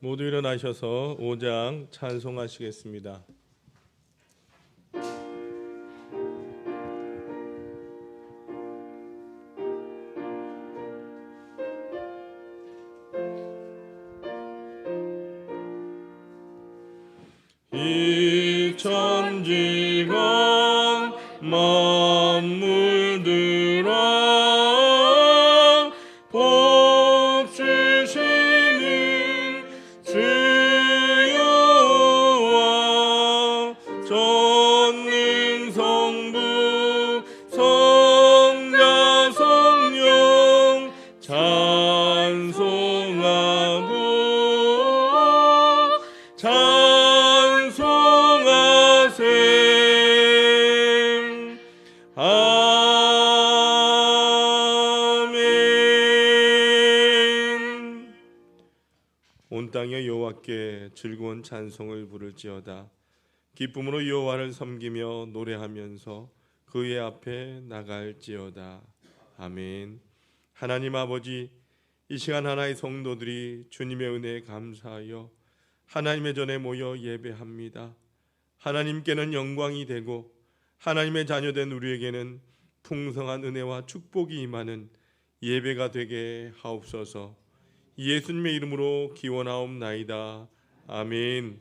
모두 일어나셔서 5장 찬송하시겠습니다. 이 천지가 만물들아 복 주시는 주여와 전능 성부 성자 성령 찬송하고 아멘. 온 땅에 여호와께 즐거운 찬송을 부를지어다. 기쁨으로 여호와를 섬기며 노래하면서 그의 앞에 나갈지어다. 아멘. 하나님 아버지, 이 시간 하나의 성도들이 주님의 은혜에 감사하여 하나님의 전에 모여 예배합니다. 하나님께는 영광이 되고 하나님의 자녀된 우리에게는 풍성한 은혜와 축복이 임하는 예배가 되게 하옵소서. 예수님의 이름으로 기원하옵나이다. 아멘.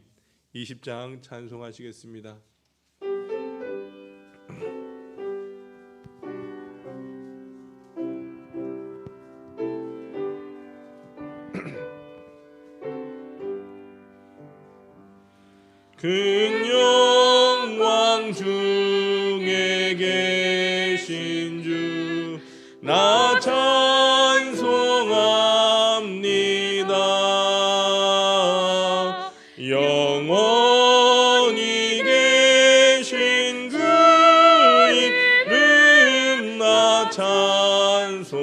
20장 찬송하시겠습니다. 근영왕 중에 계신 주 나 찬송합니다. 영원히 계신 그 이름 나 찬송합니다.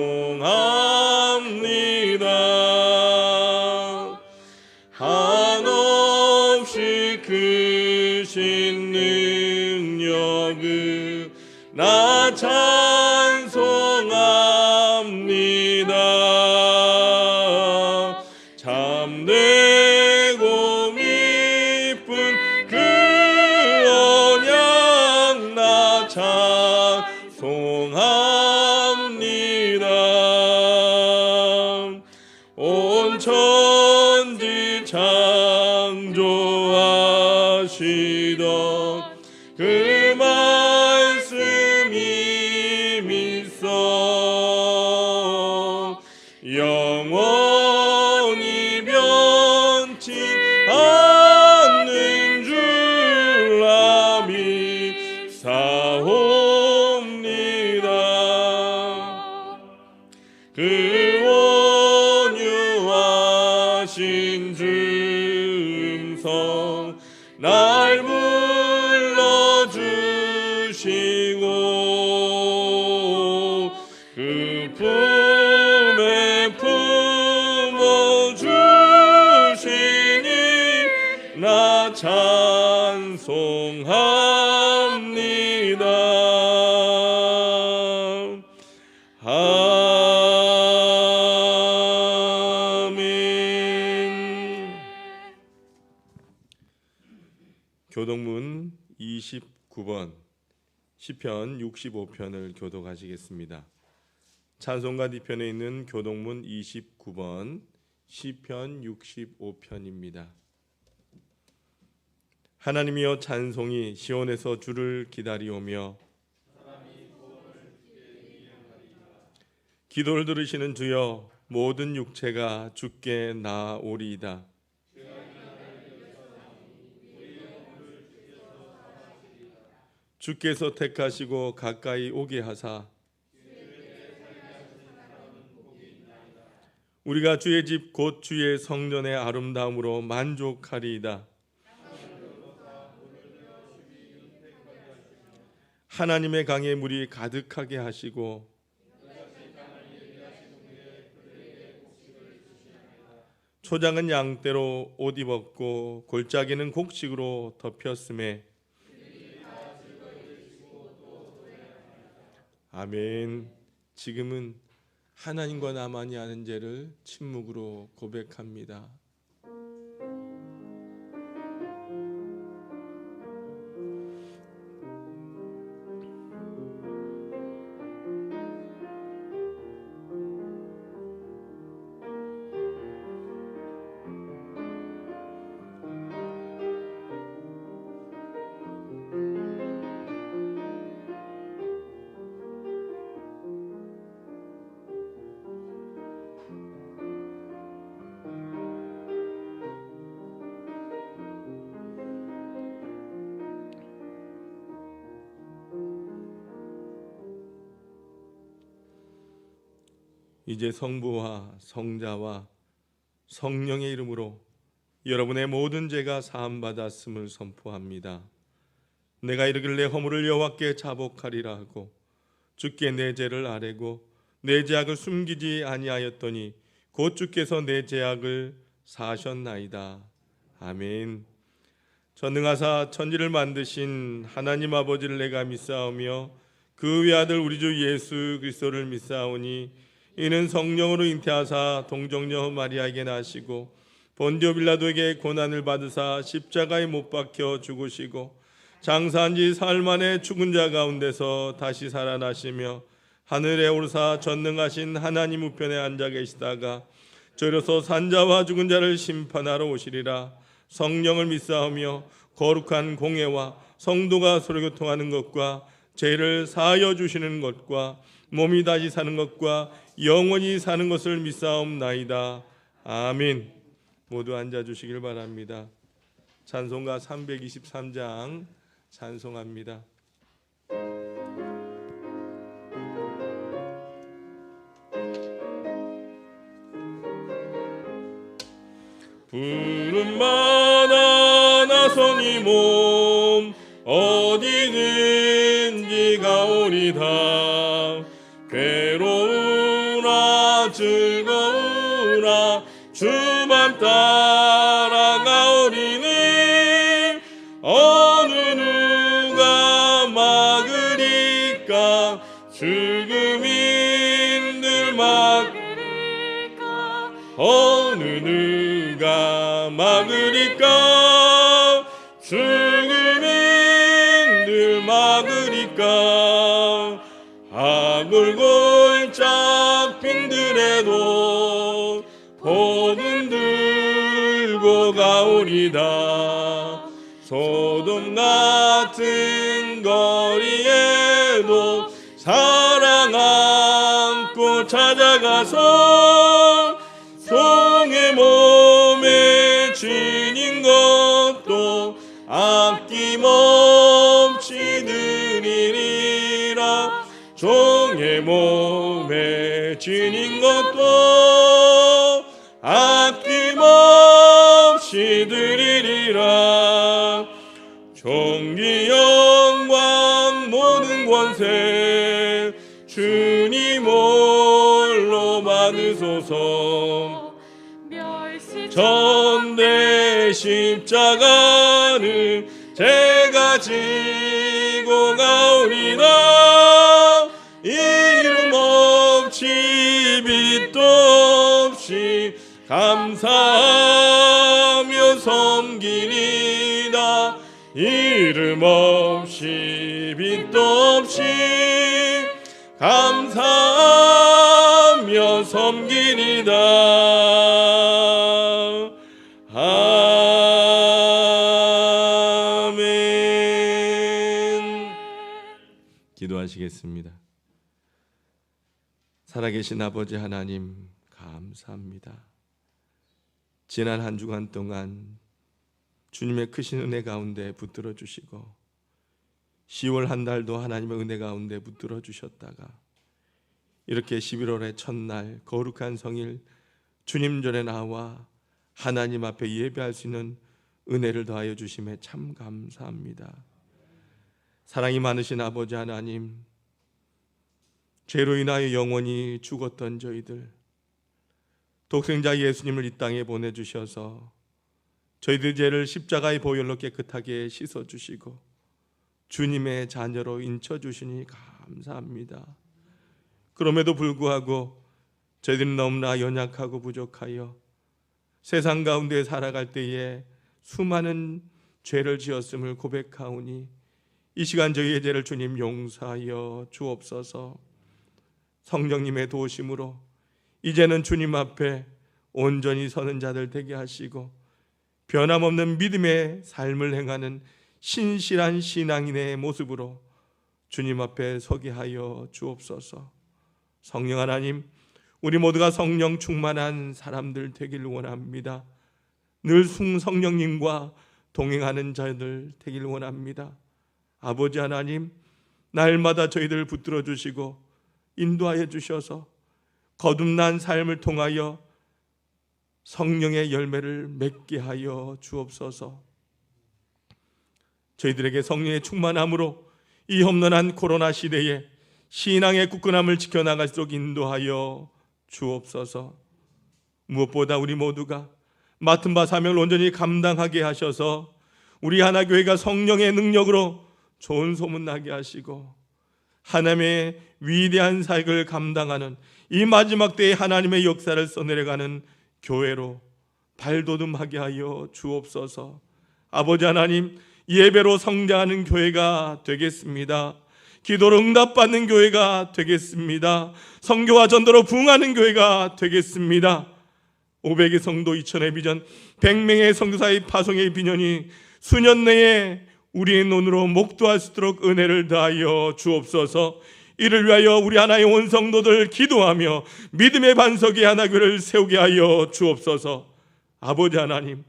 한없이 크신 능력을 나 찬송합니다. 참되고 깊은 그 언약 나 찬송합니다. 온 천지 창조하시던 그 말씀이 믿어 영원히 변치 않는 줄 믿사옵니다. 그 온유하신 음성 날 불러주시고 그 품에 품어주시니 나 찬송합니다. 아멘. 교독문 29번 시편 65편을 교독하시겠습니다. 찬송가 뒤편에 있는 교독문 29번 시편 65편입니다. 하나님이여 찬송이 시온에서 주를 기다리오며 기도를 들으시는 주여 모든 육체가 주께 나아오리이다. 주께서 택하시고 가까이 오게 하사 우리가 주의 집 곧 주의 성전의 아름다움으로 만족하리이다. 하나님의 강에 물이 가득하게 하시고 초장은 양떼로 옷 입었고 골짜기는 곡식으로 덮였음에 아멘. 지금은 하나님과 나만이 아는 죄를 침묵으로 고백합니다. 이제 성부와 성자와 성령의 이름으로 여러분의 모든 죄가 사함받았음을 선포합니다. 내가 이르길 내 허물을 여호와께 자복하리라 하고 주께 내 죄를 아뢰고 내 죄악을 숨기지 아니하였더니 곧 주께서 내 죄악을 사하셨나이다. 아멘. 전능하사 천지를 만드신 하나님 아버지를 내가 믿사오며 그 외아들 우리 주 예수 그리스도를 믿사오니 이는 성령으로 잉태하사 동정녀 마리아에게 나시고 본디오 빌라도에게 고난을 받으사 십자가에 못 박혀 죽으시고 장사한 지 사흘 만에 죽은 자 가운데서 다시 살아나시며 하늘에 오르사 전능하신 하나님 우편에 앉아 계시다가 저로서 산자와 죽은 자를 심판하러 오시리라. 성령을 믿사오며 거룩한 공예와 성도가 서로 교통하는 것과 죄를 사하여 주시는 것과 몸이 다시 사는 것과 영원히 사는 것을 믿사옵나이다. 아멘. 모두 앉아주시길 바랍니다. 찬송가 323장 찬송합니다. 부름받아 나선 이 몸 어디든지 가오리다. 괴로우나 즐거우나 주만 따라가오리니 어느 누가 막으리까. 죽음인들 막으리까. 어느 누가 막으리까. 죽음인들 막으리까. 아굴골 잡힌 들에도 복음 들고 가오리다. 소돔 같은 거리에도 사랑 안고 찾아가서 송의 몸에 지닌 것도 아낌없이 드리리라. 종의 몸에 지닌 것도 아낌없이 드리리라. 존귀 영광 모든 권세 주님 홀로 받으소서. 전대 십자가는 제가 지고 가오리다. 이름 없이 빛도 없이 감사하며 섬기리다. 이름 없이 빛도 없이 감사하며 섬기리다. 아멘. 기도하시겠습니다. 살아계신 아버지 하나님 감사합니다. 지난 한 주간 동안 주님의 크신 은혜 가운데 붙들어 주시고 10월 한 달도 하나님의 은혜 가운데 붙들어 주셨다가 이렇게 11월의 첫날 거룩한 성일 주님 전에 나와 하나님 앞에 예배할 수 있는 은혜를 더하여 주심에 참 감사합니다. 사랑이 많으신 아버지 하나님, 죄로 인하여 영원히 죽었던 저희들, 독생자 예수님을 이 땅에 보내주셔서 저희들 죄를 십자가의 보혈로 깨끗하게 씻어주시고 주님의 자녀로 인쳐주시니 감사합니다. 그럼에도 불구하고 저희들은 너무나 연약하고 부족하여 세상 가운데 살아갈 때에 수많은 죄를 지었음을 고백하오니 이 시간 저희의 죄를 주님 용서하여 주옵소서. 성령님의 도우심으로 이제는 주님 앞에 온전히 서는 자들 되게 하시고 변함없는 믿음의 삶을 행하는 신실한 신앙인의 모습으로 주님 앞에 서게 하여 주옵소서. 성령 하나님, 우리 모두가 성령 충만한 사람들 되길 원합니다. 늘 성령님과 동행하는 자들 되길 원합니다. 아버지 하나님, 날마다 저희들 붙들어 주시고 인도하여 주셔서 거듭난 삶을 통하여 성령의 열매를 맺게 하여 주옵소서. 저희들에게 성령의 충만함으로 이 험난한 코로나 시대에 신앙의 굳건함을 지켜나갈 수 있도록 인도하여 주옵소서. 무엇보다 우리 모두가 맡은 바 사명을 온전히 감당하게 하셔서 우리 하나교회가 성령의 능력으로 좋은 소문나게 하시고 하나님의 위대한 사역을 감당하는 이 마지막 때에 하나님의 역사를 써내려가는 교회로 발돋움하게 하여 주옵소서. 아버지 하나님, 예배로 성장하는 교회가 되겠습니다. 기도로 응답받는 교회가 되겠습니다. 선교와 전도로 부흥하는 교회가 되겠습니다. 500의 성도 2000의 비전, 100명의 선교사의 파송의 비전이 수년 내에 우리의 눈으로 목도할 수 있도록 은혜를 다하여 주옵소서. 이를 위하여 우리 하나의 온 성도들 기도하며 믿음의 반석의 하나교회를 세우게 하여 주옵소서. 아버지 하나님,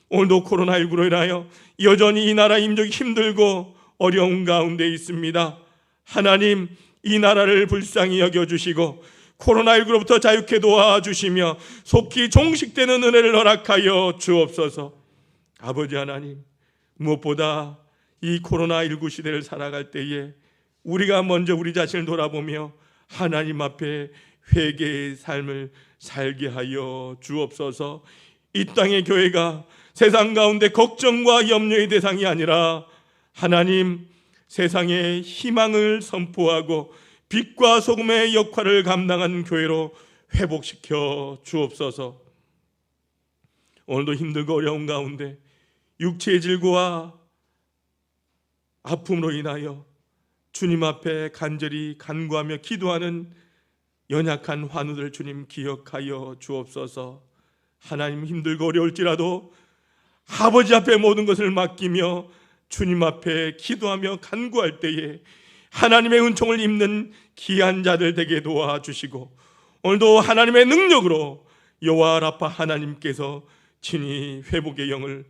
오늘도 코로나19로 인하여 여전히 이 나라 임종이 힘들고 어려운 가운데 있습니다. 하나님, 이 나라를 불쌍히 여겨주시고 코로나19로부터 자유케 도와주시며 속히 종식되는 은혜를 허락하여 주옵소서. 아버지 하나님, 무엇보다 이 코로나19 시대를 살아갈 때에 우리가 먼저 우리 자신을 돌아보며 하나님 앞에 회개의 삶을 살게 하여 주옵소서. 이 땅의 교회가 세상 가운데 걱정과 염려의 대상이 아니라 하나님, 세상에 희망을 선포하고 빛과 소금의 역할을 감당한 교회로 회복시켜 주옵소서. 오늘도 힘들고 어려운 가운데 육체의 질고와 아픔으로 인하여 주님 앞에 간절히 간구하며 기도하는 연약한 환우들 주님 기억하여 주옵소서. 하나님, 힘들고 어려울지라도 아버지 앞에 모든 것을 맡기며 주님 앞에 기도하며 간구할 때에 하나님의 은총을 입는 귀한 자들 되게 도와주시고 오늘도 하나님의 능력으로 여호와 라파 하나님께서 친히 회복의 영을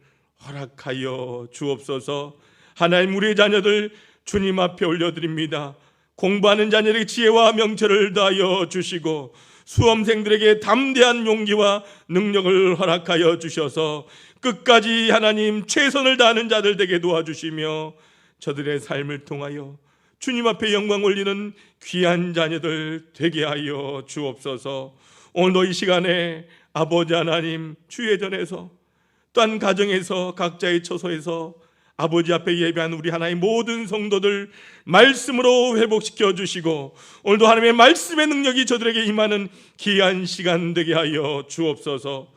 허락하여 주옵소서. 하나님, 우리의 자녀들 주님 앞에 올려드립니다. 공부하는 자녀에게 지혜와 명철을 다하여 주시고 수험생들에게 담대한 용기와 능력을 허락하여 주셔서 끝까지 하나님 최선을 다하는 자들 되게 도와주시며 저들의 삶을 통하여 주님 앞에 영광 올리는 귀한 자녀들 되게 하여 주옵소서. 오늘도 이 시간에 아버지 하나님, 주의 전에서 또한 가정에서 각자의 처소에서 아버지 앞에 예배한 우리 하나의 모든 성도들 말씀으로 회복시켜 주시고 오늘도 하나님의 말씀의 능력이 저들에게 임하는 귀한 시간 되게 하여 주옵소서.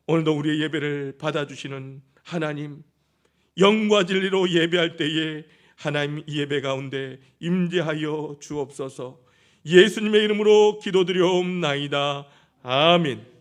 오늘도 우리의 예배를 받아주시는 하나님, 영과 진리로 예배할 때에 하나님 이 예배 가운데 임재하여 주옵소서. 예수님의 이름으로 기도드려옵나이다. 아멘.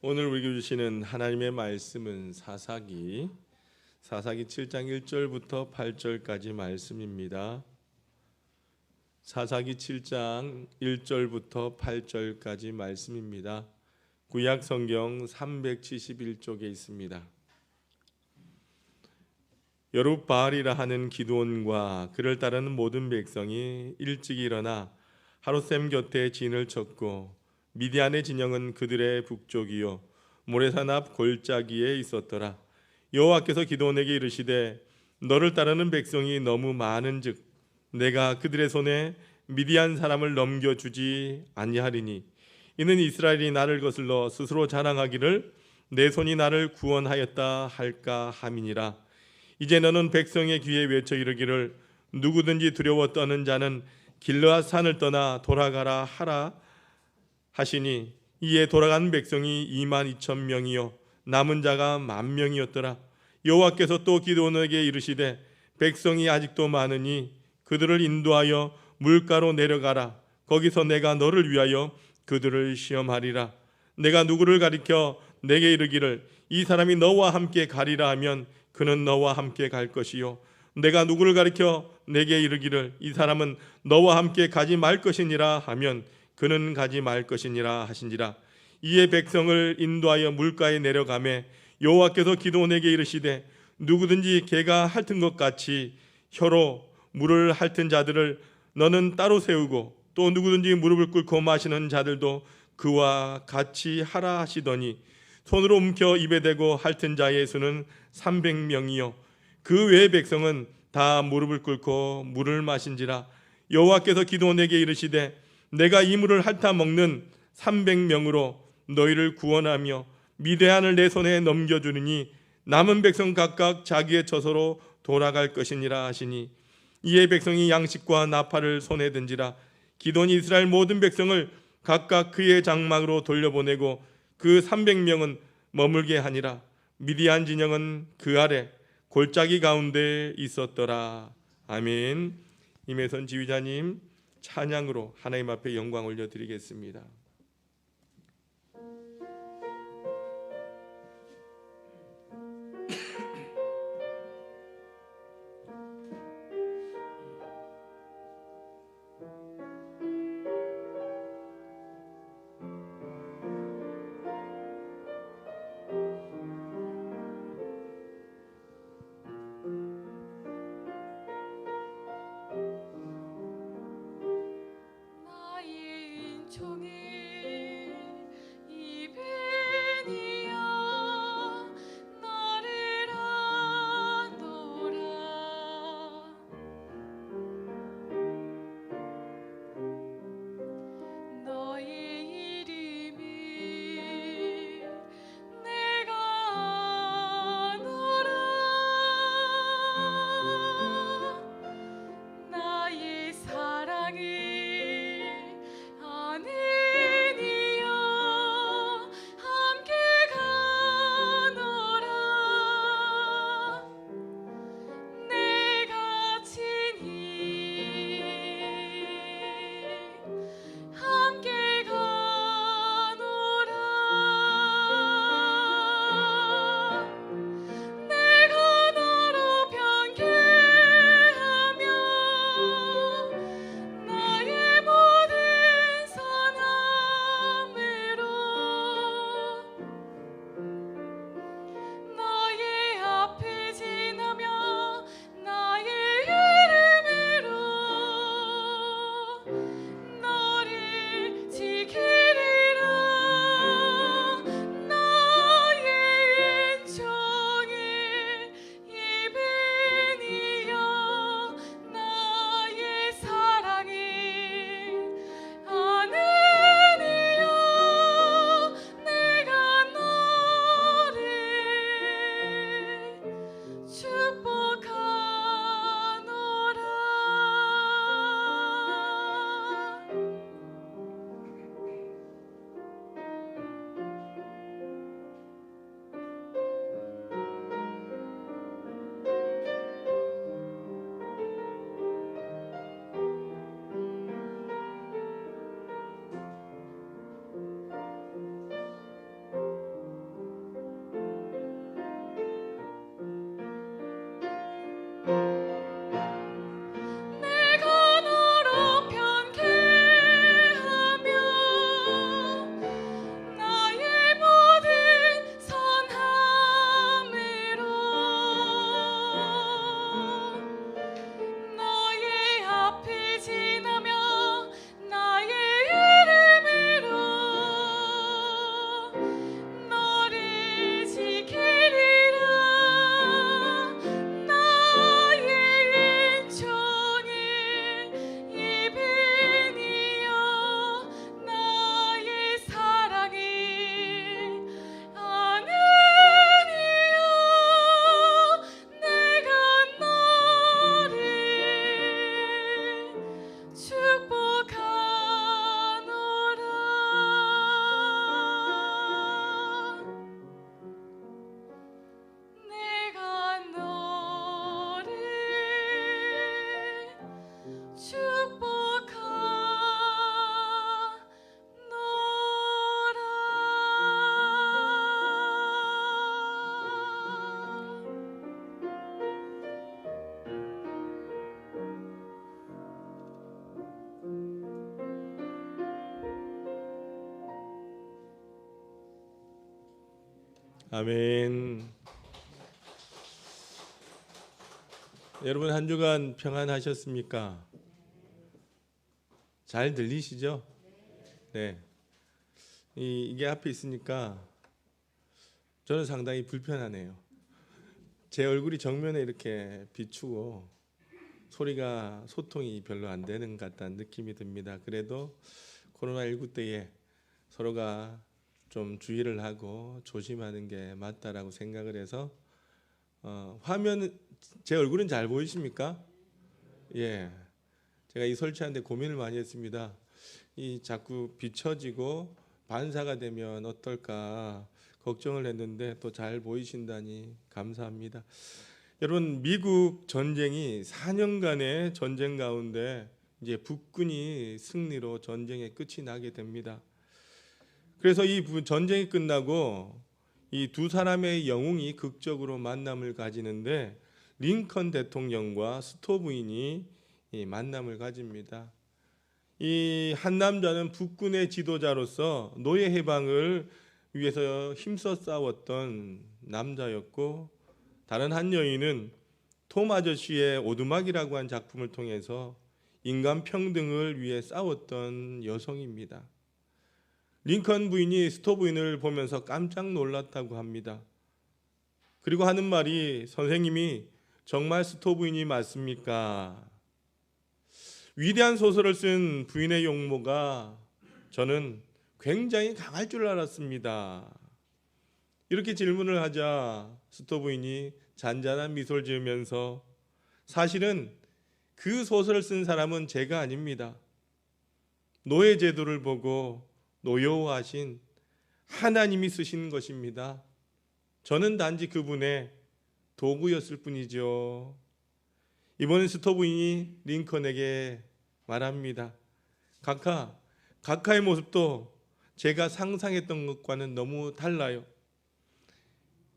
오늘 우리에게 주시는 하나님의 말씀은 사사기 7장 1절부터 8절까지 말씀입니다. 사사기 7장 1절부터 8절까지 말씀입니다. 구약 성경 371쪽에 있습니다. 여룹바알이라 하는 기드온과 그를 따르는 모든 백성이 일찍 일어나 하룻샘 곁에 진을 쳤고 미디안의 진영은 그들의 북쪽이요 모레산 앞 골짜기에 있었더라. 여호와께서 기드온에게 이르시되 너를 따르는 백성이 너무 많은즉 내가 그들의 손에 미디안 사람을 넘겨주지 아니하리니 이는 이스라엘이 나를 거슬러 스스로 자랑하기를 내 손이 나를 구원하였다 할까 함이니라. 이제 너는 백성의 귀에 외쳐 이르기를 누구든지 두려워 떠는 자는 길르앗 산을 떠나 돌아가라 하라 하시니 이에 돌아간 백성이 22,000명이요 남은 자가 10,000명이었더라. 여호와께서 또 기드온에게 이르시되 백성이 아직도 많으니 그들을 인도하여 물가로 내려가라. 거기서 내가 너를 위하여 그들을 시험하리라. 내가 누구를 가리켜 내게 이르기를 이 사람이 너와 함께 가리라 하면 그는 너와 함께 갈 것이요 내가 누구를 가리켜 내게 이르기를 이 사람은 너와 함께 가지 말 것이니라 하면 그는 가지 말 것이니라 하신지라. 이에 백성을 인도하여 물가에 내려가매 여호와께서 기드온에게 이르시되 누구든지 개가 핥은 것 같이 혀로 물을 핥은 자들을 너는 따로 세우고 또 누구든지 무릎을 꿇고 마시는 자들도 그와 같이 하라 하시더니 손으로 움켜 입에 대고 핥은 자의 수는 300명이요 그 외의 백성은 다 무릎을 꿇고 물을 마신지라. 여호와께서 기드온에게 이르시되 내가 이 물을 핥아 먹는 300명으로 너희를 구원하며 미대한을 내 손에 넘겨주느니 남은 백성 각각 자기의 처소로 돌아갈 것이니라 하시니 이에 백성이 양식과 나팔을 손에 든지라. 기드온이 이스라엘 모든 백성을 각각 그의 장막으로 돌려보내고 그 300명은 머물게 하니라. 미디안 진영은 그 아래 골짜기 가운데 있었더라. 아멘. 임혜선 지휘자님 찬양으로 하나님 앞에 영광 올려드리겠습니다. 나의 인종이 아멘. 여러분 한 주간 평안하셨습니까? 잘 들리시죠? 네. 이게 앞에 있으니까 저는 상당히 불편하네요. 제 얼굴이 정면에 이렇게 비추고 소통이 별로 안 되는 것 같다는 느낌이 듭니다. 그래도 코로나19 때에 서로가 좀 주의를 하고 조심하는 게 맞다라고 생각을 해서 화면 제 얼굴은 잘 보이십니까? 예, 제가 이 설치하는데 고민을 많이 했습니다. 이 자꾸 비춰지고 반사가 되면 어떨까 걱정을 했는데 또 잘 보이신다니 감사합니다. 여러분, 미국 전쟁이 4년간의 전쟁 가운데 이제 북군이 승리로 전쟁의 끝이 나게 됩니다. 그래서 이 전쟁이 끝나고 이 두 사람의 영웅이 극적으로 만남을 가지는데 링컨 대통령과 스토 부인이 이 만남을 가집니다. 이 한 남자는 북군의 지도자로서 노예 해방을 위해서 힘써 싸웠던 남자였고, 다른 한 여인은 톰 아저씨의 오두막이라고 한 작품을 통해서 인간 평등을 위해 싸웠던 여성입니다. 링컨 부인이 스토 부인을 보면서 깜짝 놀랐다고 합니다. 그리고 하는 말이, 선생님이 정말 스토 부인이 맞습니까? 위대한 소설을 쓴 부인의 용모가 저는 굉장히 강할 줄 알았습니다. 이렇게 질문을 하자 스토 부인이 잔잔한 미소를 지으면서, 사실은 그 소설을 쓴 사람은 제가 아닙니다. 노예 제도를 보고 노여워하신 하나님이 쓰신 것입니다. 저는 단지 그분의 도구였을 뿐이죠. 이번엔 스토 부인이 링컨에게 말합니다. 각하의 모습도 제가 상상했던 것과는 너무 달라요.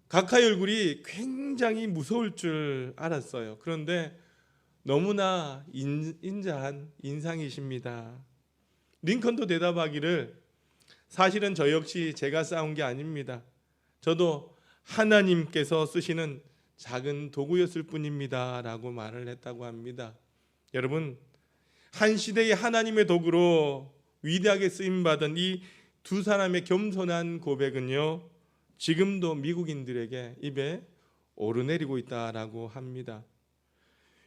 각하의 얼굴이 굉장히 무서울 줄 알았어요. 그런데 너무나 인자한 인상이십니다. 링컨도 대답하기를, 사실은 저 역시 제가 싸운 게 아닙니다. 저도 하나님께서 쓰시는 작은 도구였을 뿐입니다 라고 말을 했다고 합니다. 여러분, 한 시대의 하나님의 도구로 위대하게 쓰임받은 이 두 사람의 겸손한 고백은요, 지금도 미국인들에게 입에 오르내리고 있다라고 합니다.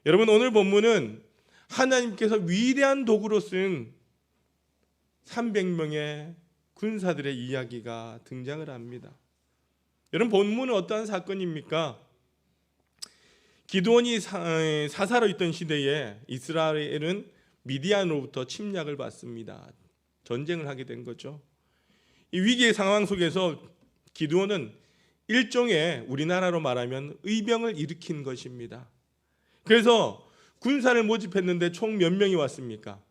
여러분, 오늘 본문은 하나님께서 위대한 도구로 쓴 300명의 군사들의 이야기가 등장을 합니다. 여러분, 본문은 어떠한 사건입니까? 기드온이 사사로 있던 시대에 이스라엘은 미디안으로부터 침략을 받습니다. 전쟁을 하게 된 거죠. 이 위기의 상황 속에서 기드온은 일종의 우리나라로 말하면 의병을 일으킨 것입니다. 그래서 군사를 모집했는데 총 몇 명이 왔습니까?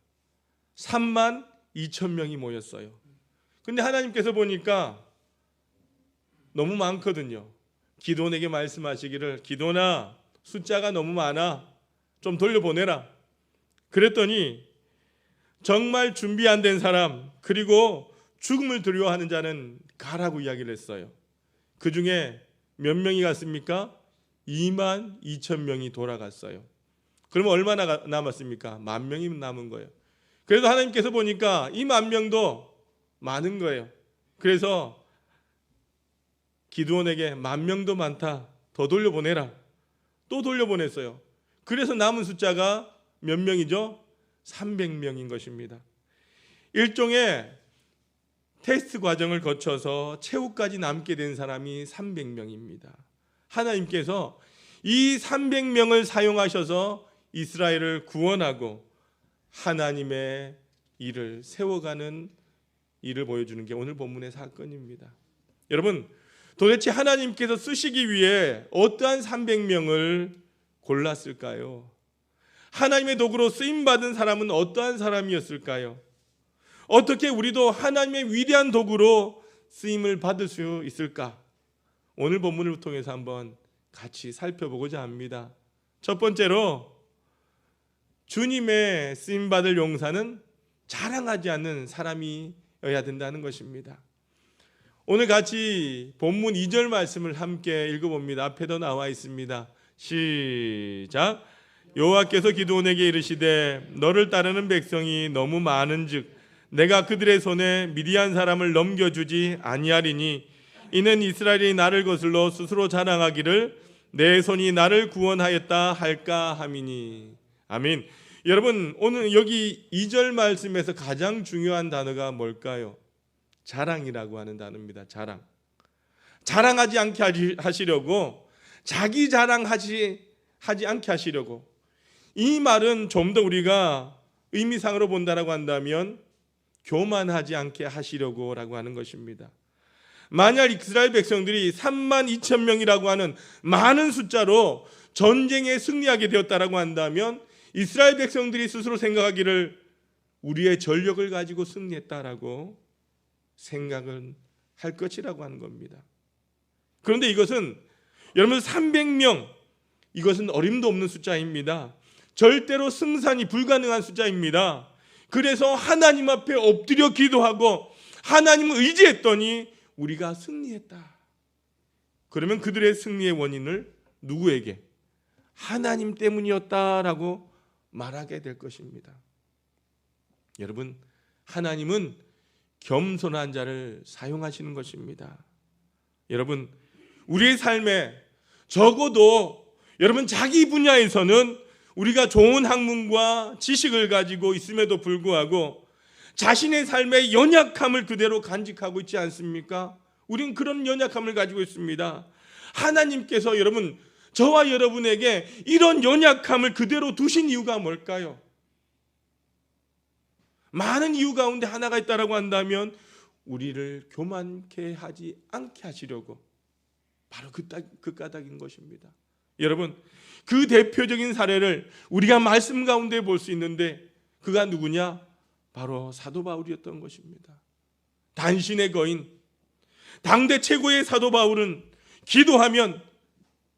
3만 2천 명이 모였어요. 근데 하나님께서 보니까 너무 많거든요. 기드온에게 말씀하시기를, 기드온아, 숫자가 너무 많아, 좀 돌려보내라. 그랬더니 정말 준비 안 된 사람, 그리고 죽음을 두려워하는 자는 가라고 이야기를 했어요. 그 중에 몇 명이 갔습니까? 2만 2천 명이 돌아갔어요. 그러면 얼마나 남았습니까? 10,000명이 남은 거예요. 그래서 하나님께서 보니까 이 10,000명도 많은 거예요. 그래서 기드온에게 10,000명도 많다, 더 돌려보내라. 또 돌려보냈어요. 그래서 남은 숫자가 몇 명이죠? 300명인 것입니다. 일종의 테스트 과정을 거쳐서 최후까지 남게 된 사람이 300명입니다. 하나님께서 이 300명을 사용하셔서 이스라엘을 구원하고 하나님의 일을 세워가는 일을 보여주는 게 오늘 본문의 사건입니다. 여러분, 도대체 하나님께서 쓰시기 위해 어떠한 300명을 골랐을까요? 하나님의 도구로 쓰임받은 사람은 어떠한 사람이었을까요? 어떻게 우리도 하나님의 위대한 도구로 쓰임을 받을 수 있을까? 오늘 본문을 통해서 한번 같이 살펴보고자 합니다. 첫 번째로, 주님의 쓰임받을 용사는 자랑하지 않는 사람이어야 된다는 것입니다. 오늘 같이 본문 2절 말씀을 함께 읽어봅니다. 앞에도 나와 있습니다. 시작. 여호와께서 기드온에게 이르시되 너를 따르는 백성이 너무 많은즉 내가 그들의 손에 미디안 사람을 넘겨주지 아니하리니 이는 이스라엘이 나를 거슬러 스스로 자랑하기를 내 손이 나를 구원하였다 할까 함이니. 아멘. 여러분, 오늘 여기 2절 말씀에서 가장 중요한 단어가 뭘까요? 자랑이라고 하는 단어입니다. 자랑하지 않게 하시려고, 자기 자랑하지 않게 하시려고. 이 말은 좀 더 우리가 의미상으로 본다라고 한다면 교만하지 않게 하시려고라고 하는 것입니다. 만약 이스라엘 백성들이 32,000명이라고 하는 많은 숫자로 전쟁에 승리하게 되었다라고 한다면 이스라엘 백성들이 스스로 생각하기를 우리의 전력을 가지고 승리했다라고 생각은 할 것이라고 하는 겁니다. 그런데 이것은 여러분 300명, 이것은 어림도 없는 숫자입니다. 절대로 승산이 불가능한 숫자입니다. 그래서 하나님 앞에 엎드려 기도하고 하나님을 의지했더니 우리가 승리했다. 그러면 그들의 승리의 원인을 누구에게? 하나님 때문이었다라고 말하게 될 것입니다. 여러분, 하나님은 겸손한 자를 사용하시는 것입니다. 여러분, 우리의 삶에 적어도 여러분 자기 분야에서는 우리가 좋은 학문과 지식을 가지고 있음에도 불구하고 자신의 삶의 연약함을 그대로 간직하고 있지 않습니까? 우리는 그런 연약함을 가지고 있습니다. 하나님께서 여러분, 저와 여러분에게 이런 연약함을 그대로 두신 이유가 뭘까요? 많은 이유 가운데 하나가 있다라고 한다면 우리를 교만케 하지 않게 하시려고, 바로 그 까닭인 것입니다. 여러분, 그 대표적인 사례를 우리가 말씀 가운데 볼 수 있는데 그가 누구냐? 바로 사도 바울이었던 것입니다. 단신의 거인, 당대 최고의 사도 바울은 기도하면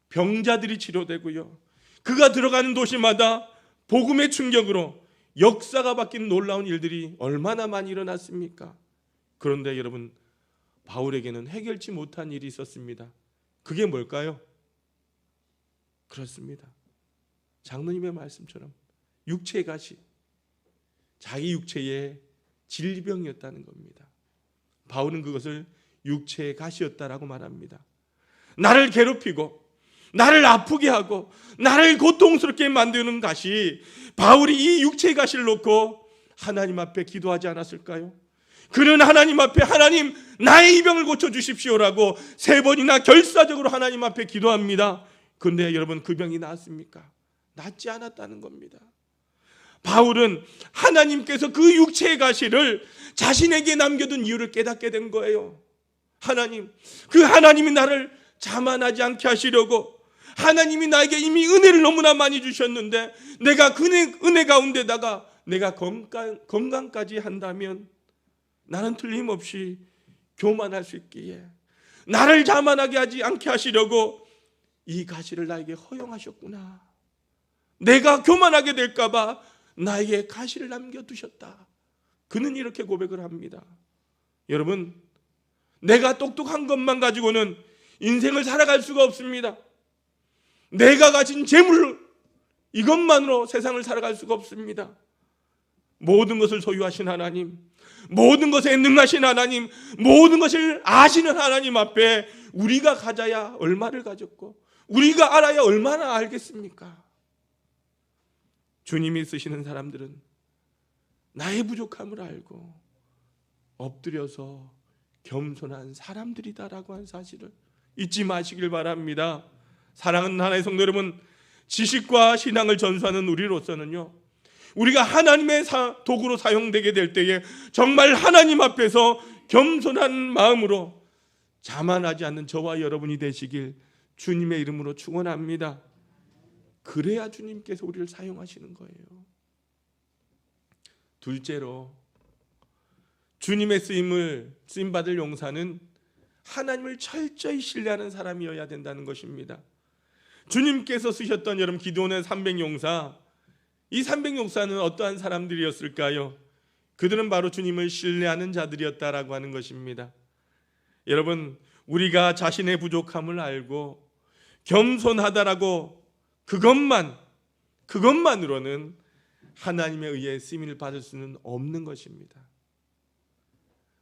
병자들이 치료되고요, 그가 들어가는 도시마다 복음의 충격으로 역사가 바뀌는 놀라운 일들이 얼마나 많이 일어났습니까? 그런데 여러분, 바울에게는 해결치 못한 일이 있었습니다. 그게 뭘까요? 그렇습니다. 장로님의 말씀처럼 육체의 가시, 자기 육체의 질병이었다는 겁니다. 바울은 그것을 육체의 가시였다라고 말합니다. 나를 괴롭히고 나를 아프게 하고 나를 고통스럽게 만드는 가시, 바울이 이 육체의 가시를 놓고 하나님 앞에 기도하지 않았을까요? 그는 하나님 앞에 하나님 나의 이 병을 고쳐주십시오라고 3번이나 결사적으로 하나님 앞에 기도합니다. 그런데 여러분, 그 병이 나았습니까? 낫지 않았다는 겁니다. 바울은 하나님께서 그 육체의 가시를 자신에게 남겨둔 이유를 깨닫게 된 거예요. 하나님, 그 하나님이 나를 자만하지 않게 하시려고, 하나님이 나에게 이미 은혜를 너무나 많이 주셨는데 내가 그 은혜 가운데다가 내가 건강까지 한다면 나는 틀림없이 교만할 수 있기에 나를 자만하게 하지 않게 하시려고 이 가시를 나에게 허용하셨구나. 내가 교만하게 될까 봐 나에게 가시를 남겨두셨다. 그는 이렇게 고백을 합니다. 여러분, 내가 똑똑한 것만 가지고는 인생을 살아갈 수가 없습니다. 내가 가진 재물, 이것만으로 세상을 살아갈 수가 없습니다. 모든 것을 소유하신 하나님, 모든 것에 능하신 하나님, 모든 것을 아시는 하나님 앞에 우리가 가져야 얼마를 가졌고 우리가 알아야 얼마나 알겠습니까? 주님이 쓰시는 사람들은 나의 부족함을 알고 엎드려서 겸손한 사람들이다라고 한 사실을 잊지 마시길 바랍니다. 사랑하는 하나님의 성도 여러분, 지식과 신앙을 전수하는 우리로서는요, 우리가 하나님의 도구로 사용되게 될 때에 정말 하나님 앞에서 겸손한 마음으로 자만하지 않는 저와 여러분이 되시길 주님의 이름으로 축원합니다. 그래야 주님께서 우리를 사용하시는 거예요. 둘째로, 주님의 쓰임받을 용사는 하나님을 철저히 신뢰하는 사람이어야 된다는 것입니다. 주님께서 쓰셨던 여러분 기드온의 300용사, 이 300용사는 어떠한 사람들이었을까요? 그들은 바로 주님을 신뢰하는 자들이었다라고 하는 것입니다. 여러분, 우리가 자신의 부족함을 알고 겸손하다라고 그것만으로는 하나님에 의해 쓰임을 받을 수는 없는 것입니다.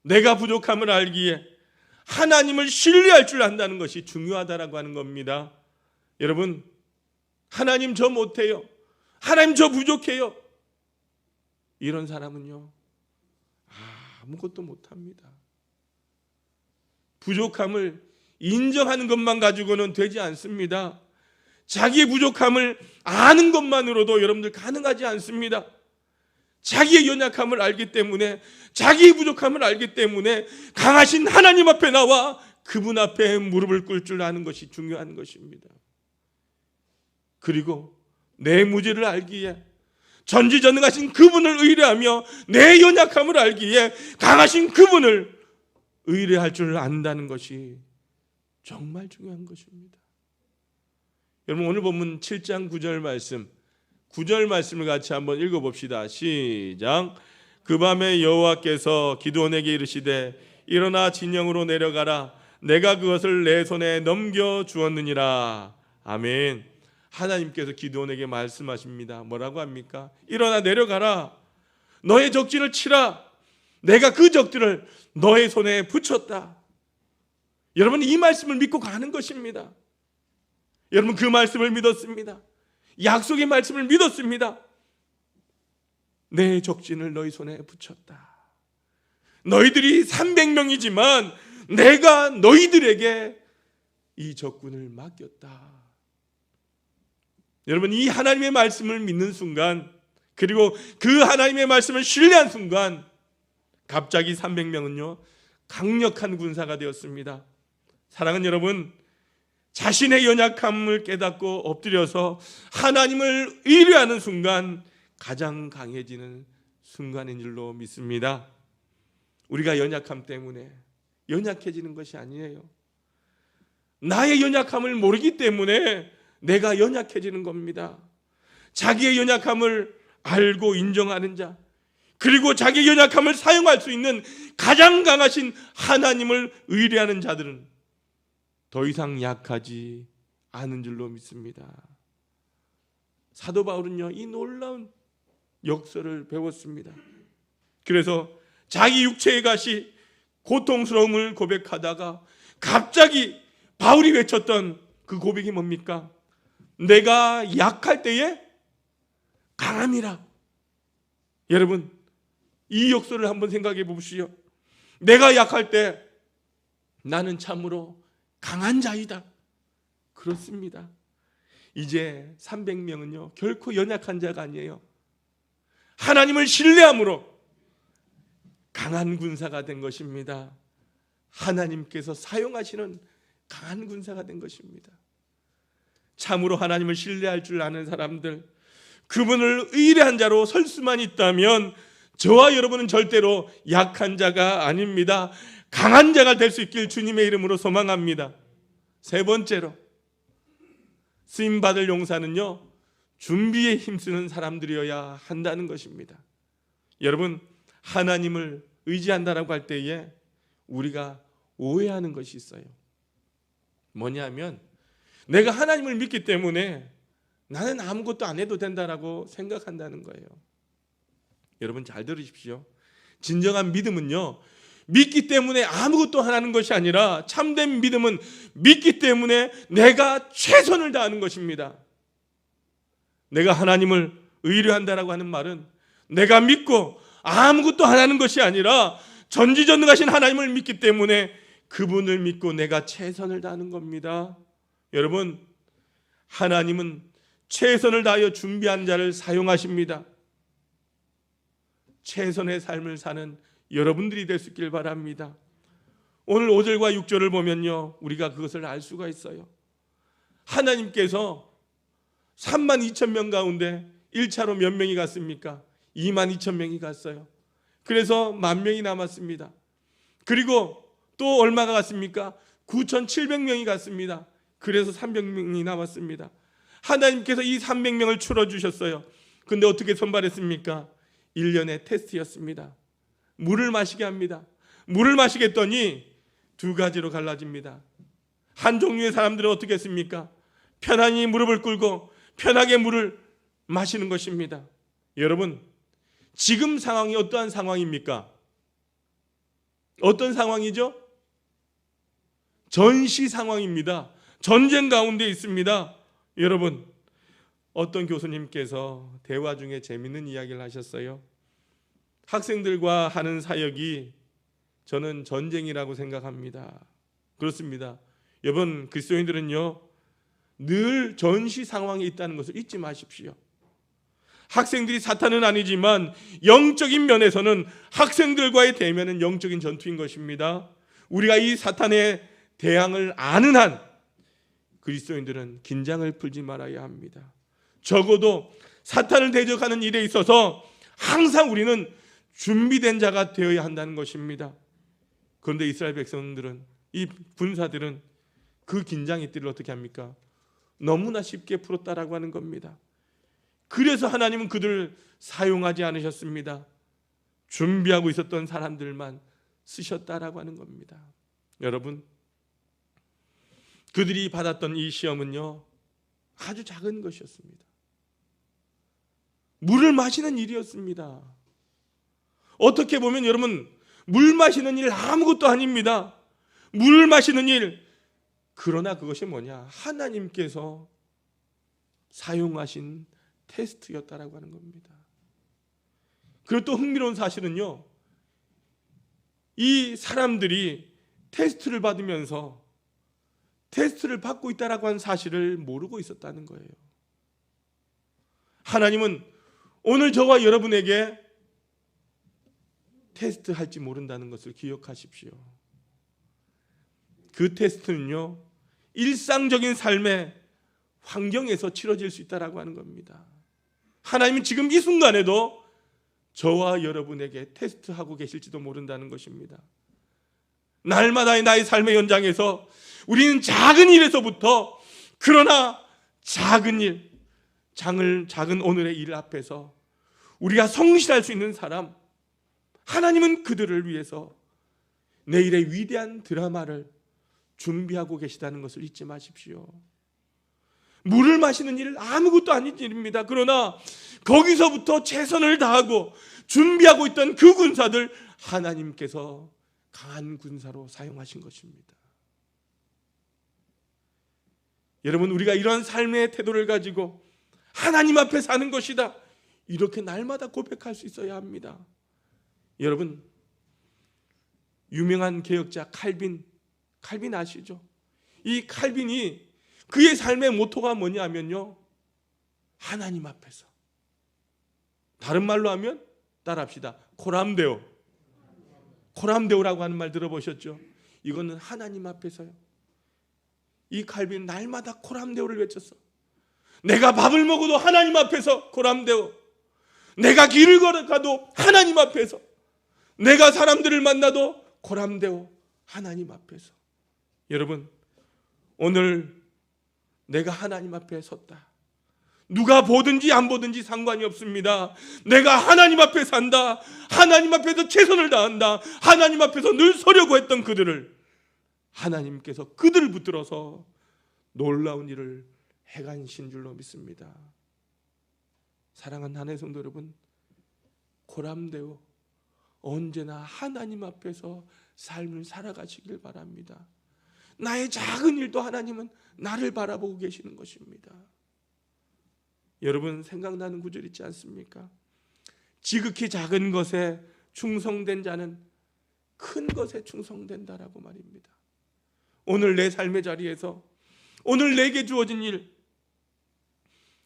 내가 부족함을 알기에 하나님을 신뢰할 줄 안다는 것이 중요하다라고 하는 겁니다. 여러분, 하나님 저 못해요, 하나님 저 부족해요, 이런 사람은요 아무것도 못합니다. 부족함을 인정하는 것만 가지고는 되지 않습니다. 자기의 부족함을 아는 것만으로도 여러분들 가능하지 않습니다. 자기의 연약함을 알기 때문에, 자기의 부족함을 알기 때문에 강하신 하나님 앞에 나와 그분 앞에 무릎을 꿇을 줄 아는 것이 중요한 것입니다. 그리고 내 무지를 알기에 전지전능하신 그분을 의뢰하며 내 연약함을 알기에 강하신 그분을 의뢰할 줄 안다는 것이 정말 중요한 것입니다. 여러분, 오늘 본문 7장 9절 말씀, 9절 말씀을 같이 한번 읽어봅시다. 시작. 그 밤에 여호와께서 기드온에게 이르시되 일어나 진영으로 내려가라. 내가 그것을 내 손에 넘겨주었느니라. 아멘. 하나님께서 기드온에게 말씀하십니다. 뭐라고 합니까? 일어나 내려가라. 너의 적진을 치라. 내가 그 적들을 너의 손에 붙였다. 여러분, 이 말씀을 믿고 가는 것입니다. 여러분, 그 말씀을 믿었습니다. 약속의 말씀을 믿었습니다. 내 적진을 너희 손에 붙였다. 너희들이 300명이지만 내가 너희들에게 이 적군을 맡겼다. 여러분, 이 하나님의 말씀을 믿는 순간, 그리고 그 하나님의 말씀을 신뢰한 순간 갑자기 300명은요 강력한 군사가 되었습니다. 사랑하는 여러분, 자신의 연약함을 깨닫고 엎드려서 하나님을 의뢰하는 순간 가장 강해지는 순간인 줄로 믿습니다. 우리가 연약함 때문에 연약해지는 것이 아니에요. 나의 연약함을 모르기 때문에 내가 연약해지는 겁니다. 자기의 연약함을 알고 인정하는 자, 그리고 자기의 연약함을 사용할 수 있는 가장 강하신 하나님을 의뢰하는 자들은 더 이상 약하지 않은 줄로 믿습니다. 사도 바울은요 이 놀라운 역사를 배웠습니다. 그래서 자기 육체의 가시 고통스러움을 고백하다가 갑자기 바울이 외쳤던 그 고백이 뭡니까? 내가 약할 때에 강함이라. 여러분, 이 역사를 한번 생각해 보십시오. 내가 약할 때 나는 참으로 강한 자이다. 그렇습니다. 이제 300명은요 결코 연약한 자가 아니에요. 하나님을 신뢰함으로 강한 군사가 된 것입니다. 하나님께서 사용하시는 강한 군사가 된 것입니다. 참으로 하나님을 신뢰할 줄 아는 사람들, 그분을 의뢰한 자로 설 수만 있다면 저와 여러분은 절대로 약한 자가 아닙니다. 강한 자가 될 수 있길 주님의 이름으로 소망합니다. 세 번째로, 쓰임받을 용사는요 준비에 힘쓰는 사람들이어야 한다는 것입니다. 여러분, 하나님을 의지한다라고 할 때에 우리가 오해하는 것이 있어요. 뭐냐면 내가 하나님을 믿기 때문에 나는 아무것도 안 해도 된다라고 생각한다는 거예요. 여러분 잘 들으십시오. 진정한 믿음은요 믿기 때문에 아무것도 안 하는 것이 아니라, 참된 믿음은 믿기 때문에 내가 최선을 다하는 것입니다. 내가 하나님을 의뢰한다라고 하는 말은 내가 믿고 아무것도 안 하는 것이 아니라 전지전능하신 하나님을 믿기 때문에 그분을 믿고 내가 최선을 다하는 겁니다. 여러분, 하나님은 최선을 다하여 준비한 자를 사용하십니다. 최선의 삶을 사는 여러분들이 될 수 있길 바랍니다. 오늘 5절과 6절을 보면요 우리가 그것을 알 수가 있어요. 하나님께서 32,000명 가운데 1차로 몇 명이 갔습니까? 22,000명이 갔어요. 그래서 10,000명이 남았습니다. 그리고 또 얼마가 갔습니까? 9,700명이 갔습니다. 그래서 300명이 남았습니다. 하나님께서 이 300명을 풀어주셨어요. 근데 어떻게 선발했습니까? 1년의 테스트였습니다. 물을 마시게 합니다. 물을 마시게 했더니 두 가지로 갈라집니다. 한 종류의 사람들은 어떻게 했습니까? 편안히 무릎을 꿇고 편하게 물을 마시는 것입니다. 여러분, 지금 상황이 어떠한 상황입니까? 어떤 상황이죠? 전시 상황입니다. 전쟁 가운데 있습니다. 여러분, 어떤 교수님께서 대화 중에 재밌는 이야기를 하셨어요. 학생들과 하는 사역이 저는 전쟁이라고 생각합니다. 그렇습니다. 여러분, 그리스도인들은요, 늘 전시 상황에 있다는 것을 잊지 마십시오. 학생들이 사탄은 아니지만 영적인 면에서는 학생들과의 대면은 영적인 전투인 것입니다. 우리가 이 사탄의 대항을 아는 한 그리스도인들은 긴장을 풀지 말아야 합니다. 적어도 사탄을 대적하는 일에 있어서 항상 우리는 준비된 자가 되어야 한다는 것입니다. 그런데 이스라엘 백성들은, 이 군사들은 그 긴장의 띠를 어떻게 합니까? 너무나 쉽게 풀었다라고 하는 겁니다. 그래서 하나님은 그들을 사용하지 않으셨습니다. 준비하고 있었던 사람들만 쓰셨다라고 하는 겁니다. 여러분, 그들이 받았던 이 시험은요, 아주 작은 것이었습니다. 물을 마시는 일이었습니다. 어떻게 보면 여러분, 물 마시는 일 아무것도 아닙니다. 물을 마시는 일. 그러나 그것이 뭐냐? 하나님께서 사용하신 테스트였다라고 하는 겁니다. 그리고 또 흥미로운 사실은요, 이 사람들이 테스트를 받으면서 테스트를 받고 있다라고 하는 사실을 모르고 있었다는 거예요. 하나님은 오늘 저와 여러분에게 테스트 할지 모른다는 것을 기억하십시오. 그 테스트는요, 일상적인 삶의 환경에서 치러질 수 있다라고 하는 겁니다. 하나님은 지금 이 순간에도 저와 여러분에게 테스트하고 계실지도 모른다는 것입니다. 날마다의 나의 삶의 현장에서 우리는 작은 일에서부터, 그러나 작은 일, 작은 오늘의 일 앞에서 우리가 성실할 수 있는 사람, 하나님은 그들을 위해서 내일의 위대한 드라마를 준비하고 계시다는 것을 잊지 마십시오. 물을 마시는 일 아무것도 아닌 일입니다. 그러나 거기서부터 최선을 다하고 준비하고 있던 그 군사들, 하나님께서 강한 군사로 사용하신 것입니다. 여러분, 우리가 이러한 삶의 태도를 가지고 하나님 앞에 사는 것이다, 이렇게 날마다 고백할 수 있어야 합니다. 여러분, 유명한 개혁자 칼빈 아시죠? 이 칼빈이 그의 삶의 모토가 뭐냐면요, 하나님 앞에서. 다른 말로 하면 따라합시다. 코람데오라고 하는 말 들어보셨죠? 이거는 하나님 앞에서요. 이 칼빈은 날마다 코람데오를 외쳤어. 내가 밥을 먹어도 하나님 앞에서 코람데오, 내가 길을 걸어가도 하나님 앞에서, 내가 사람들을 만나도 코람데오, 하나님 앞에서. 여러분, 오늘 내가 하나님 앞에 섰다. 누가 보든지 안 보든지 상관이 없습니다. 내가 하나님 앞에 산다. 하나님 앞에서 최선을 다한다. 하나님 앞에서 늘 서려고 했던 그들을 하나님께서 그들을 붙들어서 놀라운 일을 행하신 줄로 믿습니다. 사랑하는 하나님의 성도 여러분, 코람데오, 언제나 하나님 앞에서 삶을 살아가시길 바랍니다. 나의 작은 일도 하나님은 나를 바라보고 계시는 것입니다. 여러분, 생각나는 구절 있지 않습니까? 지극히 작은 것에 충성된 자는 큰 것에 충성된다라고 말입니다. 오늘 내 삶의 자리에서, 오늘 내게 주어진 일,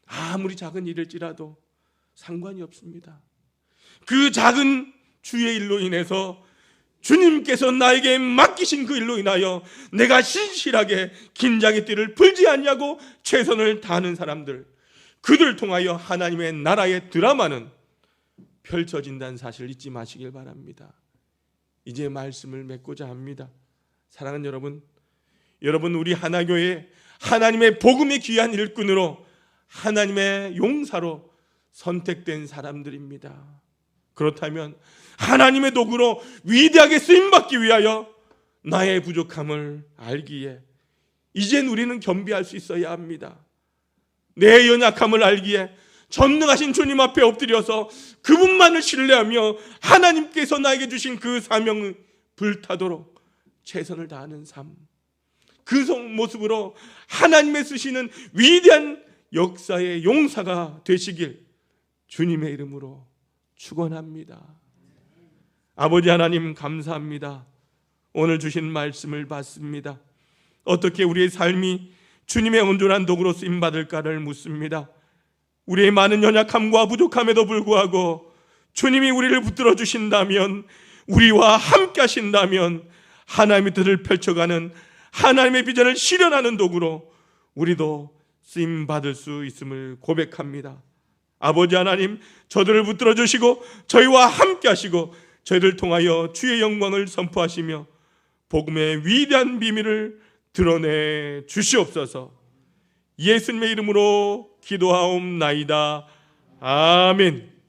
아무리 작은 일일지라도 상관이 없습니다. 그 작은 주의 일로 인해서 주님께서 나에게 맡기신 그 일로 인하여 내가 신실하게 긴장의 띠를 풀지 않냐고 최선을 다하는 사람들, 그들 통하여 하나님의 나라의 드라마는 펼쳐진다는 사실을 잊지 마시길 바랍니다. 이제 말씀을 맺고자 합니다. 사랑하는 여러분, 우리 하나교회 하나님의 복음의 귀한 일꾼으로, 하나님의 용사로 선택된 사람들입니다. 그렇다면 하나님의 도구로 위대하게 쓰임받기 위하여 나의 부족함을 알기에 이젠 우리는 겸비할 수 있어야 합니다. 내 연약함을 알기에 전능하신 주님 앞에 엎드려서 그분만을 신뢰하며 하나님께서 나에게 주신 그 사명을 불타도록 최선을 다하는 삶, 그 모습으로 하나님의 쓰시는 위대한 역사의 용사가 되시길 주님의 이름으로 축원합니다. 아버지 하나님 감사합니다. 오늘 주신 말씀을 받습니다. 어떻게 우리의 삶이 주님의 온전한 도구로 쓰임받을까를 묻습니다. 우리의 많은 연약함과 부족함에도 불구하고 주님이 우리를 붙들어 주신다면, 우리와 함께 하신다면 하나님의 뜻을 펼쳐가는 하나님의 비전을 실현하는 도구로 우리도 쓰임받을 수 있음을 고백합니다. 아버지 하나님, 저들을 붙들어 주시고 저희와 함께 하시고 저희를 통하여 주의 영광을 선포하시며 복음의 위대한 비밀을 드러내 주시옵소서. 예수님의 이름으로 기도하옵나이다. 아멘.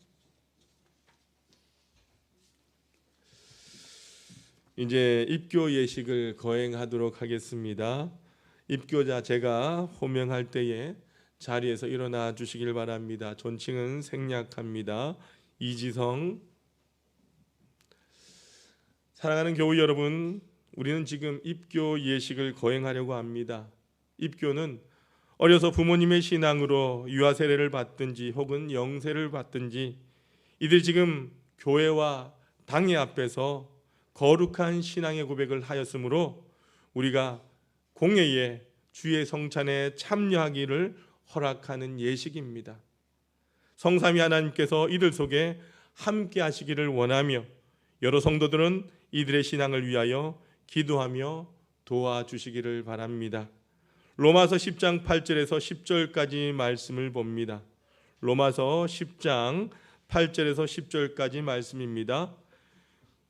이제 입교 예식을 거행하도록 하겠습니다. 입교자 제가 호명할 때에 자리에서 일어나 주시길 바랍니다. 존칭은 생략합니다. 이지성. 사랑하는 교우 여러분, 우리는 지금 입교 예식을 거행하려고 합니다. 입교는 어려서 부모님의 신앙으로 유아 세례를 받든지 혹은 영세를 받든지 이들이 지금 교회와 당회 앞에서 거룩한 신앙의 고백을 하였으므로 우리가 공회에 주의 성찬에 참여하기를 허락하는 예식입니다. 성삼위 하나님께서 이들 속에 함께 하시기를 원하며 여러 성도들은 이들의 신앙을 위하여 기도하며 도와주시기를 바랍니다. 로마서 10장 8절에서 10절까지 말씀을 봅니다. 로마서 10장 8절에서 10절까지 말씀입니다.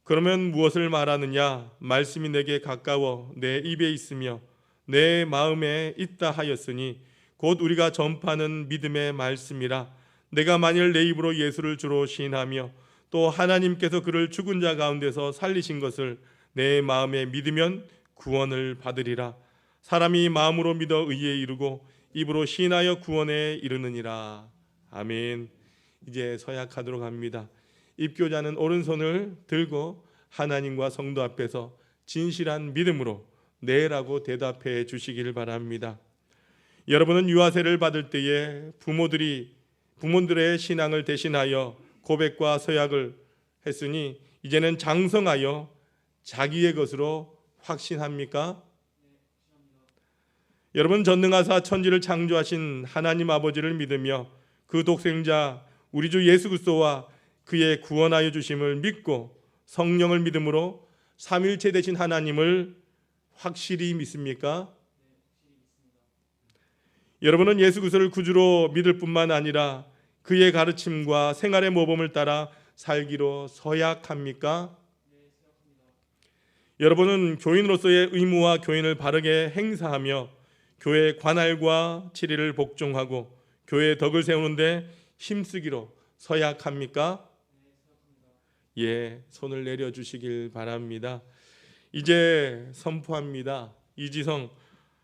그러면 무엇을 말하느냐? 말씀이 내게 가까워 내 입에 있으며 내 마음에 있다 하였으니 곧 우리가 전파하는 믿음의 말씀이라. 내가 만일 내 입으로 예수를 주로 시인하며 또 하나님께서 그를 죽은 자 가운데서 살리신 것을 내 마음에 믿으면 구원을 받으리라. 사람이 마음으로 믿어 의에 이르고 입으로 시인하여 구원에 이르느니라. 아멘. 이제 서약하도록 합니다. 입교자는 오른손을 들고 하나님과 성도 앞에서 진실한 믿음으로 네라고 대답해 주시기를 바랍니다. 여러분은 유아세를 받을 때에 부모들의 신앙을 대신하여 고백과 서약을 했으니 이제는 장성하여 자기의 것으로 확신합니까? 여러분, 전능하사 천지를 창조하신 하나님 아버지를 믿으며 그 독생자 우리 주 예수 그리스도와 그의 구원하여 주심을 믿고 성령을 믿음으로 삼일체 되신 하나님을 확실히 믿습니까? 여러분은 예수 그리스도를 구주로 믿을 뿐만 아니라 그의 가르침과 생활의 모범을 따라 살기로 서약합니까? 여러분은 교인으로서의 의무와 교인을 바르게 행사하며 교회 관할과 치리를 복종하고 교회의 덕을 세우는데 힘쓰기로 서약합니까? 예, 손을 내려주시길 바랍니다. 이제 선포합니다. 이지성,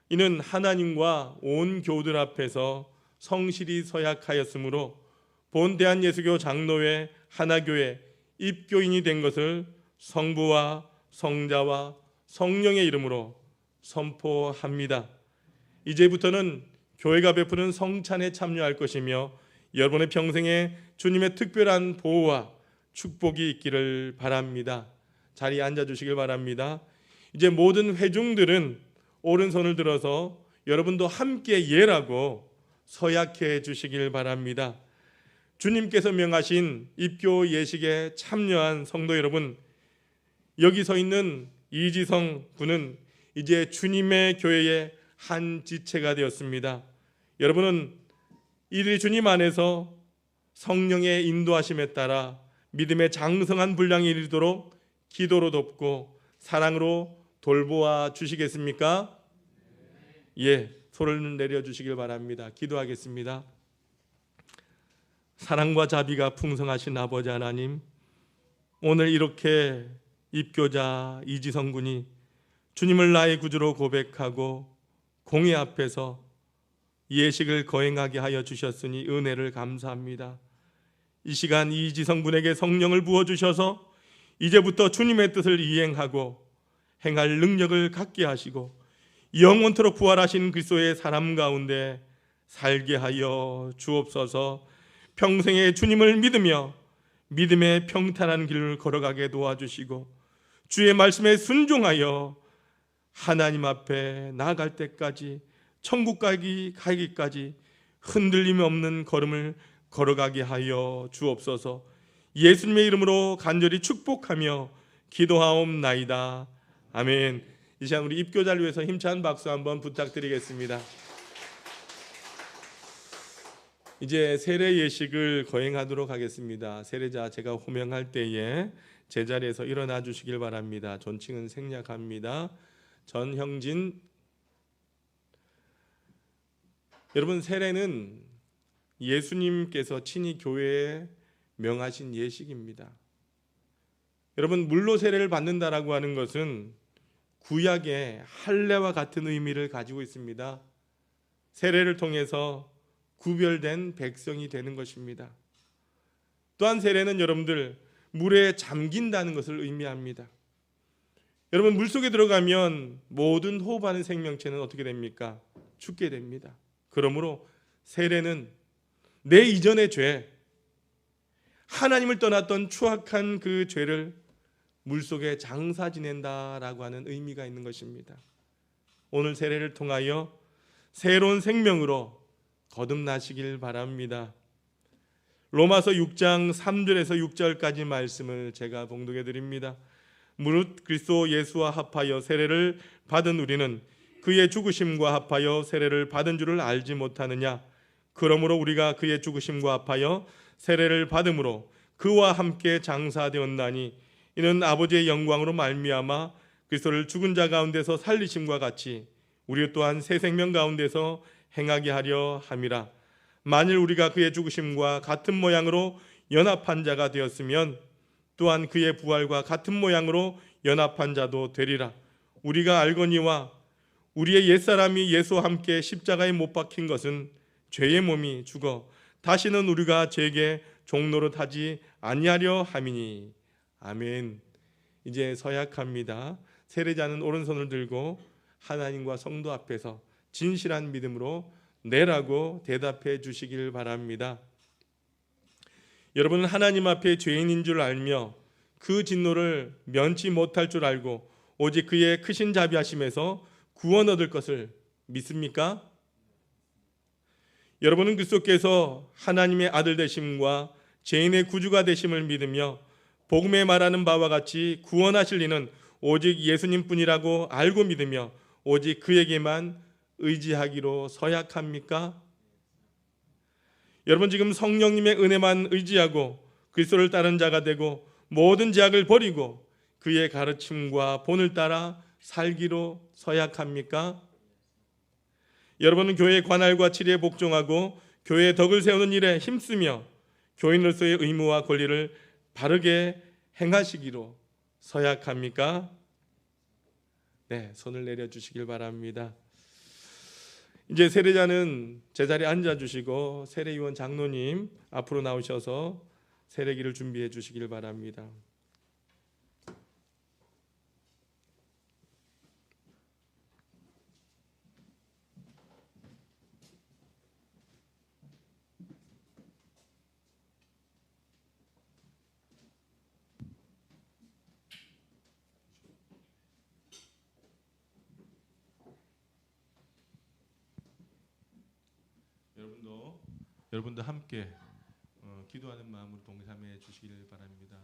이는 하나님과 온 교우들 앞에서 성실히 서약하였으므로 본 대한예수교 장로회 하나교회 입교인이 된 것을 성부와 성자와 성령의 이름으로 선포합니다. 이제부터는 교회가 베푸는 성찬에 참여할 것이며 여러분의 평생에 주님의 특별한 보호와 축복이 있기를 바랍니다. 자리에 앉아주시길 바랍니다. 이제 모든 회중들은 오른손을 들어서 여러분도 함께 예라고 서약해 주시길 바랍니다. 주님께서 명하신 입교 예식에 참여한 성도 여러분, 여기 서 있는 이지성 군은 이제 주님의 교회의 한 지체가 되었습니다. 여러분은 이들이 주님 안에서 성령의 인도하심에 따라 믿음의 장성한 분량이 이르도록 기도로 돕고 사랑으로 돌보아 주시겠습니까? 예, 손을 내려주시길 바랍니다. 기도하겠습니다. 사랑과 자비가 풍성하신 아버지 하나님, 오늘 이렇게 입교자 이지성 군이 주님을 나의 구주로 고백하고 공의 앞에서 예식을 거행하게 하여 주셨으니 은혜를 감사합니다. 이 시간 이지성 군에게 성령을 부어주셔서 이제부터 주님의 뜻을 이행하고 행할 능력을 갖게 하시고 영원토록 부활하신 그리스도의 사람 가운데 살게 하여 주옵소서. 평생에 주님을 믿으며 믿음의 평탄한 길을 걸어가게 도와주시고 주의 말씀에 순종하여 하나님 앞에 나아갈 때까지 천국 가기까지 흔들림 없는 걸음을 걸어가게 하여 주옵소서. 예수님의 이름으로 간절히 축복하며 기도하옵나이다. 아멘. 이 시간 우리 입교자를 위해서 힘찬 박수 한번 부탁드리겠습니다. 이제 세례 예식을 거행하도록 하겠습니다. 세례자 제가 호명할 때에 제자리에서 일어나 주시길 바랍니다. 존칭은 생략합니다. 전형진. 여러분, 세례는 예수님께서 친히 교회에 명하신 예식입니다. 여러분, 물로 세례를 받는다라고 하는 것은 구약의 할례와 같은 의미를 가지고 있습니다. 세례를 통해서 구별된 백성이 되는 것입니다. 또한 세례는 여러분들 물에 잠긴다는 것을 의미합니다. 여러분, 물속에 들어가면 모든 호흡하는 생명체는 어떻게 됩니까? 죽게 됩니다. 그러므로 세례는 내 이전의 죄, 하나님을 떠났던 추악한 그 죄를 물속에 장사 지낸다라고 하는 의미가 있는 것입니다. 오늘 세례를 통하여 새로운 생명으로 거듭나시길 바랍니다. 로마서 6장 3절에서 6절까지 말씀을 제가 봉독해 드립니다. 무릇 그리스도 예수와 합하여 세례를 받은 우리는 그의 죽으심과 합하여 세례를 받은 줄을 알지 못하느냐? 그러므로 우리가 그의 죽으심과 합하여 세례를 받음으로 그와 함께 장사되었나니 이는 아버지의 영광으로 말미암아 그리스도를 죽은 자 가운데서 살리심과 같이 우리 또한 새 생명 가운데서 행하게 하려 함이라. 만일 우리가 그의 죽으심과 같은 모양으로 연합한 자가 되었으면 또한 그의 부활과 같은 모양으로 연합한 자도 되리라. 우리가 알거니와 우리의 옛사람이 예수와 함께 십자가에 못 박힌 것은 죄의 몸이 죽어 다시는 우리가 죄에게 종노릇하지 아니하려 함이니. 아멘. 이제 서약합니다. 세례자는 오른손을 들고 하나님과 성도 앞에서 진실한 믿음으로 네라고 대답해 주시길 바랍니다. 여러분은 하나님 앞에 죄인인 줄 알며 그 진노를 면치 못할 줄 알고 오직 그의 크신 자비하심에서 구원 얻을 것을 믿습니까? 여러분은 그리스도께서 하나님의 아들 되심과 죄인의 구주가 되심을 믿으며 복음에 말하는 바와 같이 구원하실 이는 오직 예수님뿐이라고 알고 믿으며 오직 그에게만 의지하기로 서약합니까? 여러분, 지금 성령님의 은혜만 의지하고 그리스도를 따른 자가 되고 모든 죄악을 버리고 그의 가르침과 본을 따라 살기로 서약합니까? 여러분은 교회의 관할과 치리에 복종하고 교회의 덕을 세우는 일에 힘쓰며 교인으로서의 의무와 권리를 바르게 행하시기로 서약합니까? 네, 손을 내려주시길 바랍니다. 이제 세례자는 제자리에 앉아주시고 세례위원 장로님 앞으로 나오셔서 세례기를 준비해 주시길 바랍니다. 여러분도 함께 기도하는 마음으로 동참해 주시길 바랍니다.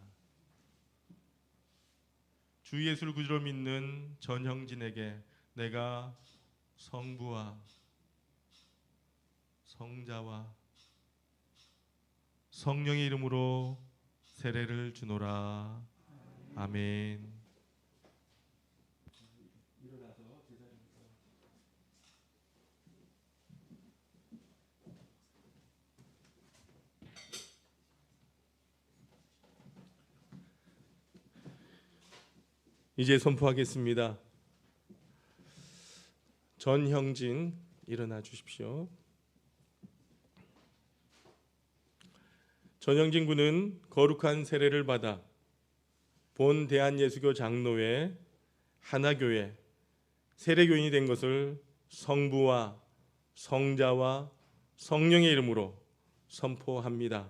주 예수를 구주로 믿는 전형진에게 내가 성부와 성자와 성령의 이름으로 세례를 주노라. 아멘. 이제 선포하겠습니다. 전형진 일어나 주십시오. 전형진 군은 거룩한 세례를 받아 본 대한예수교 장로회 하나교회 세례교인이 된 것을 성부와 성자와 성령의 이름으로 선포합니다.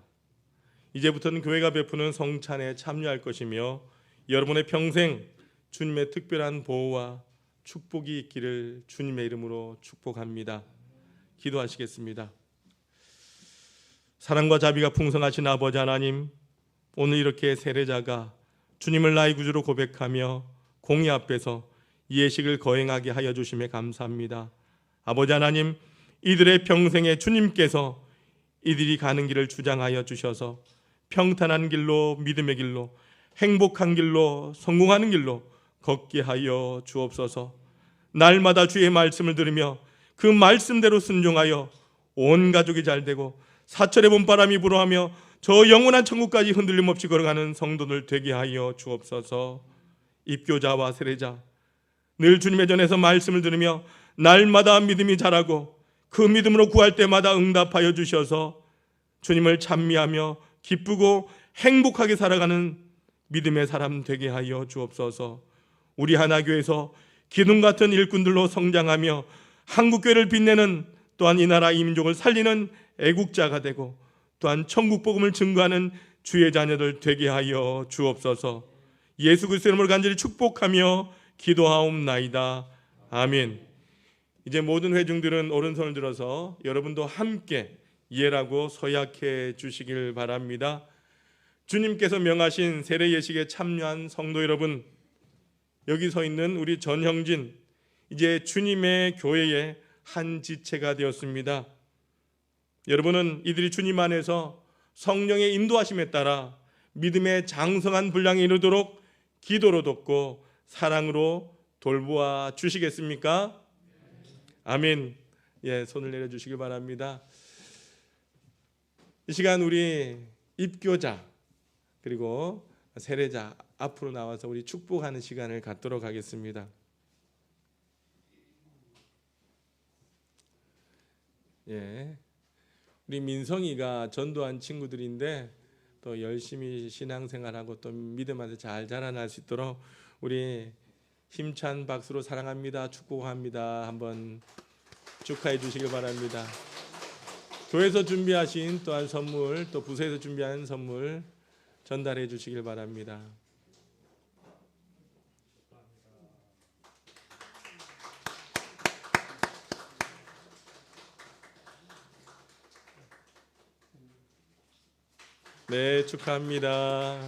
이제부터는 교회가 베푸는 성찬에 참여할 것이며 여러분의 평생 주님의 특별한 보호와 축복이 있기를 주님의 이름으로 축복합니다. 기도하시겠습니다. 사랑과 자비가 풍성하신 아버지 하나님, 오늘 이렇게 세례자가 주님을 나의 구주로 고백하며 공의 앞에서 예식을 거행하게 하여 주심에 감사합니다. 아버지 하나님, 이들의 평생에 주님께서 이들이 가는 길을 주장하여 주셔서 평탄한 길로, 믿음의 길로, 행복한 길로, 성공하는 길로 걷게 하여 주옵소서. 날마다 주의 말씀을 들으며 그 말씀대로 순종하여 온 가족이 잘되고 사철의 봄바람이 불어하며 저 영원한 천국까지 흔들림 없이 걸어가는 성도들 되게 하여 주옵소서. 입교자와 세례자 늘 주님의 전에서 말씀을 들으며 날마다 믿음이 자라고 그 믿음으로 구할 때마다 응답하여 주셔서 주님을 찬미하며 기쁘고 행복하게 살아가는 믿음의 사람 되게 하여 주옵소서. 우리 하나교회에서 기둥 같은 일꾼들로 성장하며 한국교회를 빛내는, 또한 이 나라 이 민족을 살리는 애국자가 되고 또한 천국 복음을 증거하는 주의 자녀들 되게 하여 주옵소서. 예수 그리스도의 이름으로 간절히 축복하며 기도하옵나이다. 아멘. 이제 모든 회중들은 오른손을 들어서 여러분도 함께 예라고 서약해 주시길 바랍니다. 주님께서 명하신 세례 예식에 참여한 성도 여러분, 여기 서 있는 우리 전형진, 이제 주님의 교회의 한 지체가 되었습니다. 여러분은 이들이 주님 안에서 성령의 인도하심에 따라 믿음의 장성한 분량에 이르도록 기도로 돕고 사랑으로 돌보아 주시겠습니까? 아멘. 예, 손을 내려주시길 바랍니다. 이 시간 우리 입교자 그리고 세례자 앞으로 나와서 우리 축복하는 시간을 갖도록 하겠습니다. 예, 우리 민성이가 전도한 친구들인데 또 열심히 신앙생활하고 또 믿음 안에서 잘 자라날 수 있도록 우리 힘찬 박수로 사랑합니다, 축복합니다 한번 축하해 주시길 바랍니다. 교회에서 준비하신 또한 선물, 또 부서에서 준비한 선물 전달해 주시길 바랍니다. 네, 축하합니다.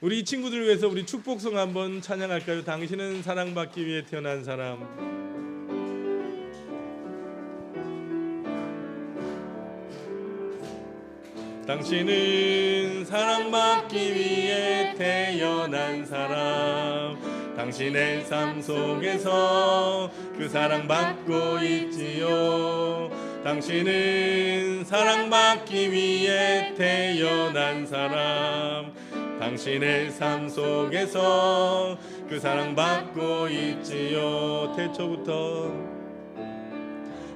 우리 이 친구들 위해서 우리 축복송 한번 찬양할까요? 당신은 사랑받기 위해 태어난 사람. 당신은 사랑받기 위해 태어난 사람. 당신의 삶 속에서 그 사랑받고 있지요. 당신은 사랑받기 위해 태어난 사람. 당신의 삶 속에서 그 사랑받고 있지요.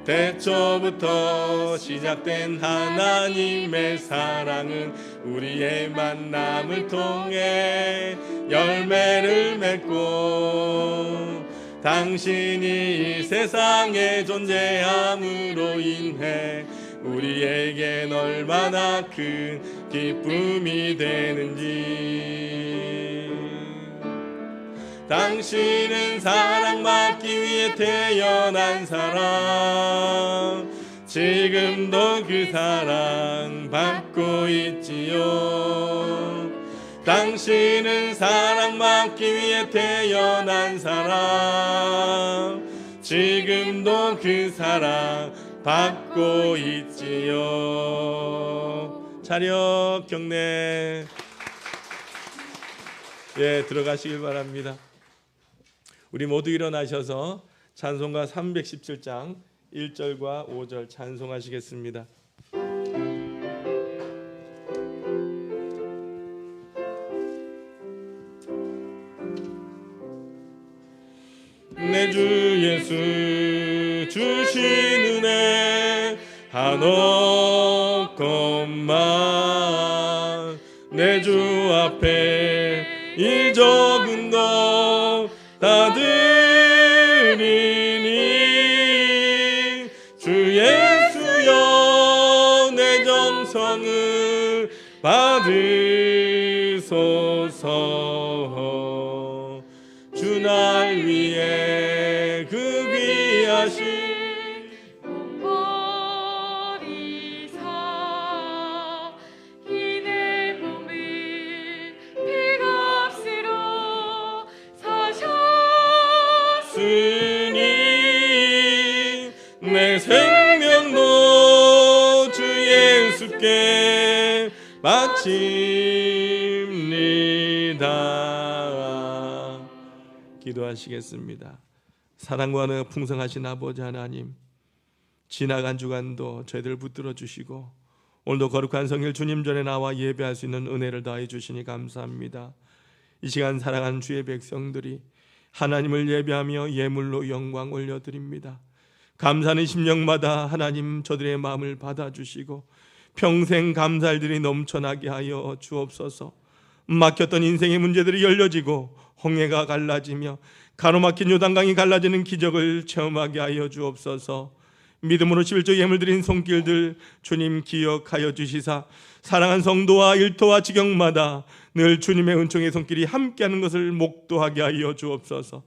태초부터 시작된 하나님의 사랑은 우리의 만남을 통해 열매를 맺고 당신이 이 세상에 존재함으로 인해 우리에겐 얼마나 큰 기쁨이 되는지. 당신은 사랑받기 위해 태어난 사람. 지금도 그 사랑 받고 있지요. 당신은 사랑받기 위해 태어난 사람. 지금도 그 사랑 받고 있지요. 차렷 경례. 예, 들어가시길 바랍니다. 우리 모두 일어나셔서 찬송가 317장 1절과 5절 찬송하시겠습니다. 내 주 예수 주신 은혜 한없건만 내 주 앞에 이 적은 것 다 드리니 주 예수여 내 정성을 받으소서. 주 날 위해 그 귀하신 버리사 이 내 몸을 피값으로 사셨으니 내 생명도 주 예수께 바칩니다. 기도하시겠습니다. 사랑과 은혜가 풍성하신 아버지 하나님, 지나간 주간도 저희들 붙들어 주시고 오늘도 거룩한 성일 주님 전에 나와 예배할 수 있는 은혜를 더해 주시니 감사합니다. 이 시간 사랑하는 주의 백성들이 하나님을 예배하며 예물로 영광 올려드립니다. 감사하는 심령마다 하나님 저들의 마음을 받아주시고 평생 감사일들이 넘쳐나게 하여 주옵소서. 막혔던 인생의 문제들이 열려지고 홍해가 갈라지며 가로막힌 요단강이 갈라지는 기적을 체험하게 하여 주옵소서. 믿음으로 11조 예물 드린 손길들 주님 기억하여 주시사 사랑한 성도와 일터와 지경마다 늘 주님의 은총의 손길이 함께하는 것을 목도하게 하여 주옵소서.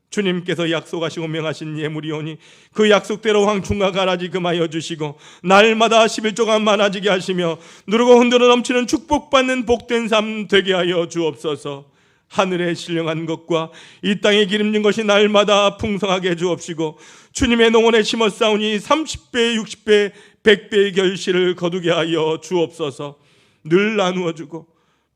주님께서 약속하시고 명하신 예물이오니 그 약속대로 황충과 가라지 금하여 주시고 날마다 11조가 많아지게 하시며 누르고 흔들어 넘치는 축복받는 복된 삶 되게 하여 주옵소서. 하늘에 신령한 것과 이 땅에 기름진 것이 날마다 풍성하게 주옵시고 주님의 농원에 심었사오니 30배, 60배, 100배의 결실을 거두게 하여 주옵소서. 늘 나누어주고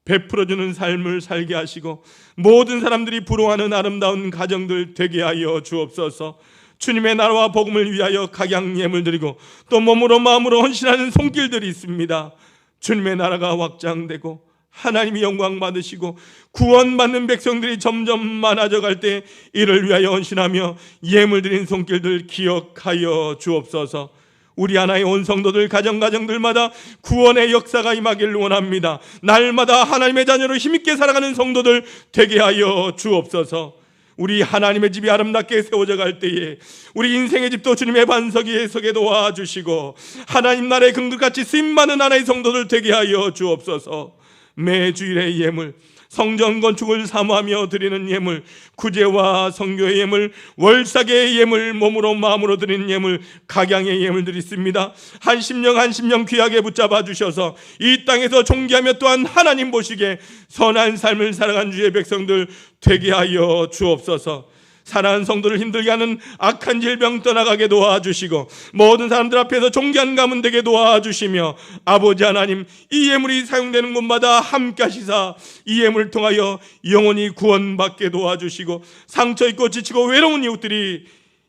베풀어주는 삶을 살게 하시고 모든 사람들이 부러워하는 아름다운 가정들 되게 하여 주옵소서. 주님의 나라와 복음을 위하여 각양 예물 드리고 또 몸으로 마음으로 헌신하는 손길들이 있습니다. 주님의 나라가 확장되고 하나님이 영광 받으시고 구원받는 백성들이 점점 많아져 갈 때 이를 위하여 헌신하며 예물 드린 손길들 기억하여 주옵소서. 우리 하나의 온 성도들 가정들마다 구원의 역사가 임하기를 원합니다. 날마다 하나님의 자녀로 힘있게 살아가는 성도들 되게 하여 주옵소서. 우리 하나님의 집이 아름답게 세워져 갈 때에 우리 인생의 집도 주님의 반석이 서게 도와주시고 하나님 나라의 긍휼같이 쓰임받는 하나의 성도들 되게 하여 주옵소서. 매 주일의 예물, 성전 건축을 사모하며 드리는 예물, 구제와 성교의 예물, 월삭의 예물, 몸으로 마음으로 드리는 예물, 각양의 예물들이 있습니다. 한 심령 귀하게 붙잡아 주셔서 이 땅에서 존귀하며 또한 하나님 보시기에 선한 삶을 살아간 주의 백성들 되게 하여 주옵소서. 사랑하는 성도를 힘들게 하는 악한 질병 떠나가게 도와주시고 모든 사람들 앞에서 존귀한 가문 되게 도와주시며 아버지 하나님 이 예물이 사용되는 곳마다 함께 하시사 이 예물을 통하여 영원히 구원받게 도와주시고 상처 있고 지치고 외로운 이웃들이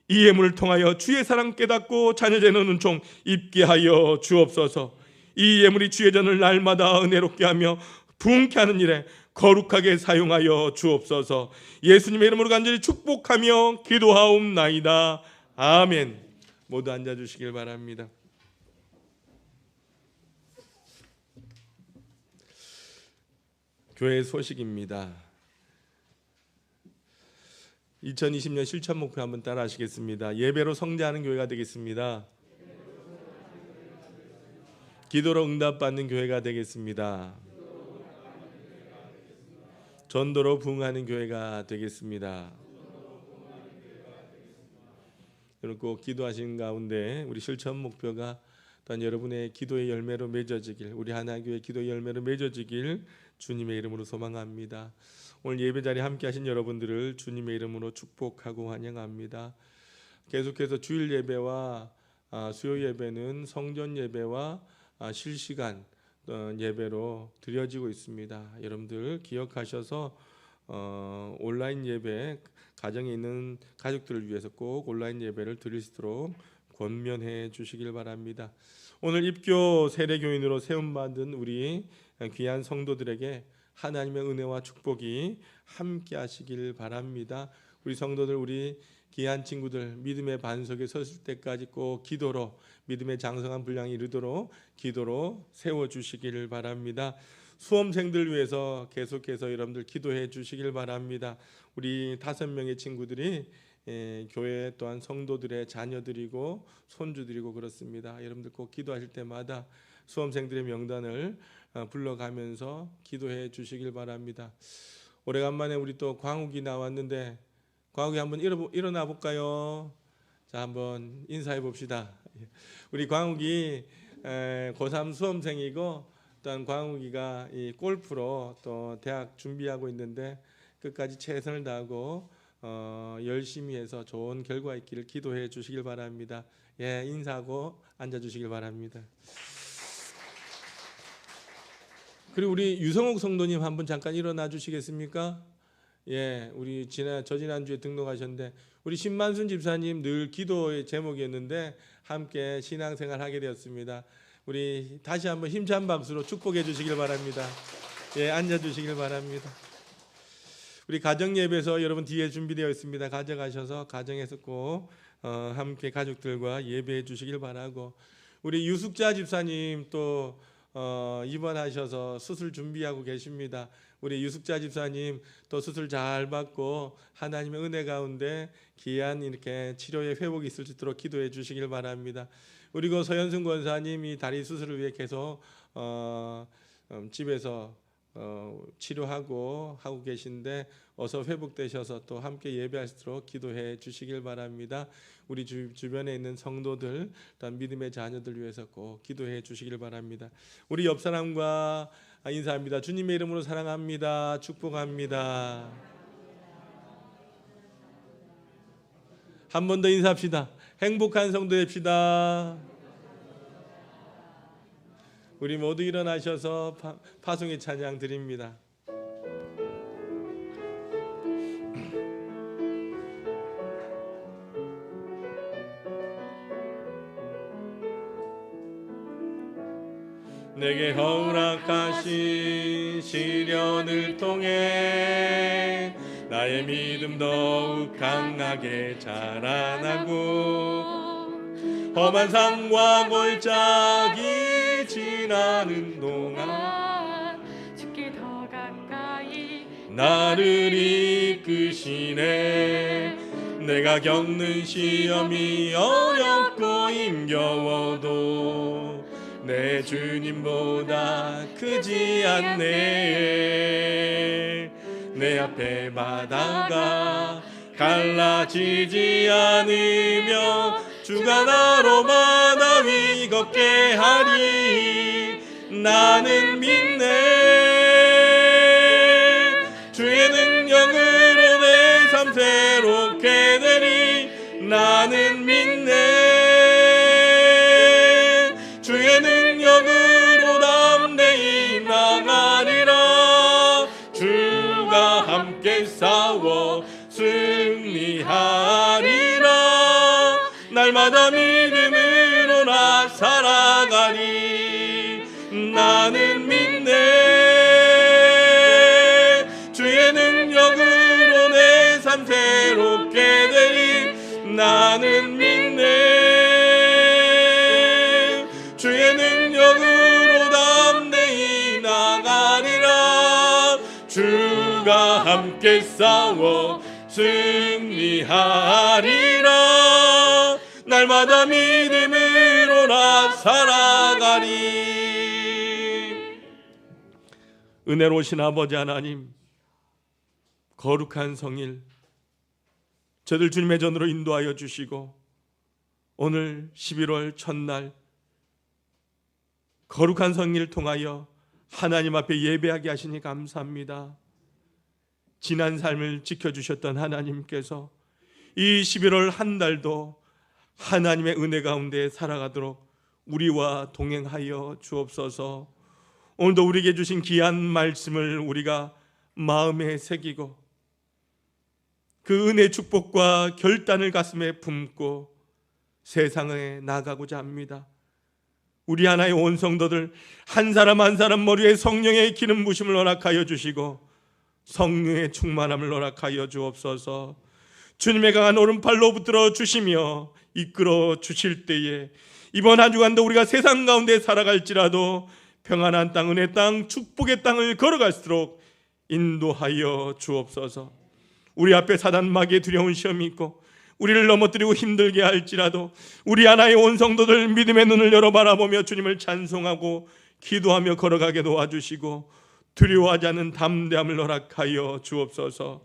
이 예물을 통하여 주의 사랑 깨닫고 자녀되는 은총 입게 하여 주옵소서. 이 예물이 주의 전을 날마다 은혜롭게 하며 부흥케 하는 일에 거룩하게 사용하여 주옵소서. 예수님의 이름으로 간절히 축복하며 기도하옵나이다. 아멘. 모두 앉아주시길 바랍니다. 교회 소식입니다. 2020년 실천 목표 한번 따라 하시겠습니다. 예배로 성장하는 교회가 되겠습니다. 기도로 응답받는 교회가 되겠습니다. 전도로 부흥하는 교회가 되겠습니다. 여러분 꼭 기도하신 가운데 우리 실천 목표가 또한 여러분의 기도의 열매로 맺어지길, 우리 하나교회 기도의 열매로 맺어지길 주님의 이름으로 소망합니다. 오늘 예배 자리에 함께 하신 여러분들을 주님의 이름으로 축복하고 환영합니다. 계속해서 주일 예배와 수요 예배는 성전 예배와 실시간 예배로 드려지고 있습니다. 여러분들 기억하셔서 온라인 예배, 가정에 있는 가족들을 위해서 꼭 온라인 예배를 드릴 수 있도록 권면해 주시길 바랍니다. 오늘 입교 세례교인으로 세움받은 우리 귀한 성도들에게 하나님의 은혜와 축복이 함께 하시길 바랍니다. 우리 성도들, 우리 귀한 친구들 믿음의 반석에 섰을 때까지 꼭 기도로, 믿음의 장성한 분량이 이르도록 기도로 세워주시기를 바랍니다. 수험생들 위해서 계속해서 여러분들 기도해 주시길 바랍니다. 우리 5명의 친구들이 교회 또한 성도들의 자녀들이고 손주들이고 그렇습니다. 여러분들 꼭 기도하실 때마다 수험생들의 명단을 불러가면서 기도해 주시길 바랍니다. 오래간만에 우리 또 광욱이 나왔는데, 광욱이 한번 일어나 볼까요? 자, 한번 인사해 봅시다. 우리 광욱이 고3 수험생이고, 또한 광욱이가 이 골프로 또 대학 준비하고 있는데 끝까지 최선을 다하고 열심히 해서 좋은 결과 있기를 기도해 주시길 바랍니다. 예, 인사하고 앉아 주시길 바랍니다. 그리고 우리 유성옥 성도님 한번 잠깐 일어나 주시겠습니까? 예, 우리 저지난주에 등록하셨는데, 우리 신만순 집사님 늘 기도의 제목이었는데 함께 신앙생활 하게 되었습니다. 우리 다시 한번 힘찬 박수로 축복해 주시길 바랍니다. 예, 앉아 주시길 바랍니다. 우리 가정 예배서 여러분 뒤에 준비되어 있습니다. 가져가셔서 가정에서 꼭 함께 가족들과 예배해 주시길 바라고, 우리 유숙자 집사님 또 입원하셔서 수술 준비하고 계십니다. 우리 유숙자 집사님 또 수술 잘 받고 하나님의 은혜 가운데 귀한 이렇게 치료의 회복이 있을 수 있도록 기도해 주시길 바랍니다. 그리고 서현승 권사님이 다리 수술을 위해 계속 집에서 치료하고 하고 계신데 어서 회복되셔서 또 함께 예배할 수 있도록 기도해 주시길 바랍니다. 우리 주변에 있는 성도들, 또한 믿음의 자녀들 위해서 꼭 기도해 주시길 바랍니다. 우리 옆 사람과 인사합니다. 주님의 이름으로 사랑합니다. 축복합니다. 한 번 더 인사합시다. 행복한 성도 됩시다. 우리 모두 일어나셔서 파송의 찬양 드립니다. 내게 허락하신 시련을 통해 나의 믿음 더욱 강하게 자라나고, 험한 산과 골짜기 지나는 동안 주께 더 가까이 나를 이끄시네. 내가 겪는 시험이 어렵고 힘겨워도 내 주님보다 크지 않네. 내 앞에 바다가 갈라지지 않으며 주가 나로 바다 위 걷게 하리. 나는 믿네. 주의 능력으로 내 삶 새롭게 되리. 나는 믿네. 주의 능력으로 담대히 나가리라. 주가 함께 싸워 승리하리라. 날마다 믿음으로 나 살아가리. 나는 믿네. 주의 능력으로 내 삶 새롭게 되리. 나는 믿네. 주의 능력으로 담대히 나가리라. 주가 함께 싸워 승리하리라. 날마다 믿음으로 나 살아가리. 은혜로우신 아버지 하나님, 거룩한 성일 저들 주님의 전으로 인도하여 주시고, 오늘 11월 첫날 거룩한 성일을 통하여 하나님 앞에 예배하게 하시니 감사합니다. 지난 삶을 지켜주셨던 하나님께서 이 11월 한 달도 하나님의 은혜 가운데 살아가도록 우리와 동행하여 주옵소서. 오늘도 우리에게 주신 귀한 말씀을 우리가 마음에 새기고 그 은혜 축복과 결단을 가슴에 품고 세상에 나가고자 합니다. 우리 하나의 온 성도들 한 사람 한 사람 머리에 성령의 기름 부심을 허락하여 주시고 성령의 충만함을 허락하여 주옵소서. 주님의 강한 오른팔로 붙들어 주시며 이끌어 주실 때에 이번 한 주간도 우리가 세상 가운데 살아갈지라도 평안한 땅, 은혜 땅, 축복의 땅을 걸어갈수록 인도하여 주옵소서. 우리 앞에 사단 마귀의 두려운 시험이 있고 우리를 넘어뜨리고 힘들게 할지라도 우리 하나의 온 성도들 믿음의 눈을 열어 바라보며 주님을 찬송하고 기도하며 걸어가게 도와주시고 두려워하지 않는 담대함을 허락하여 주옵소서.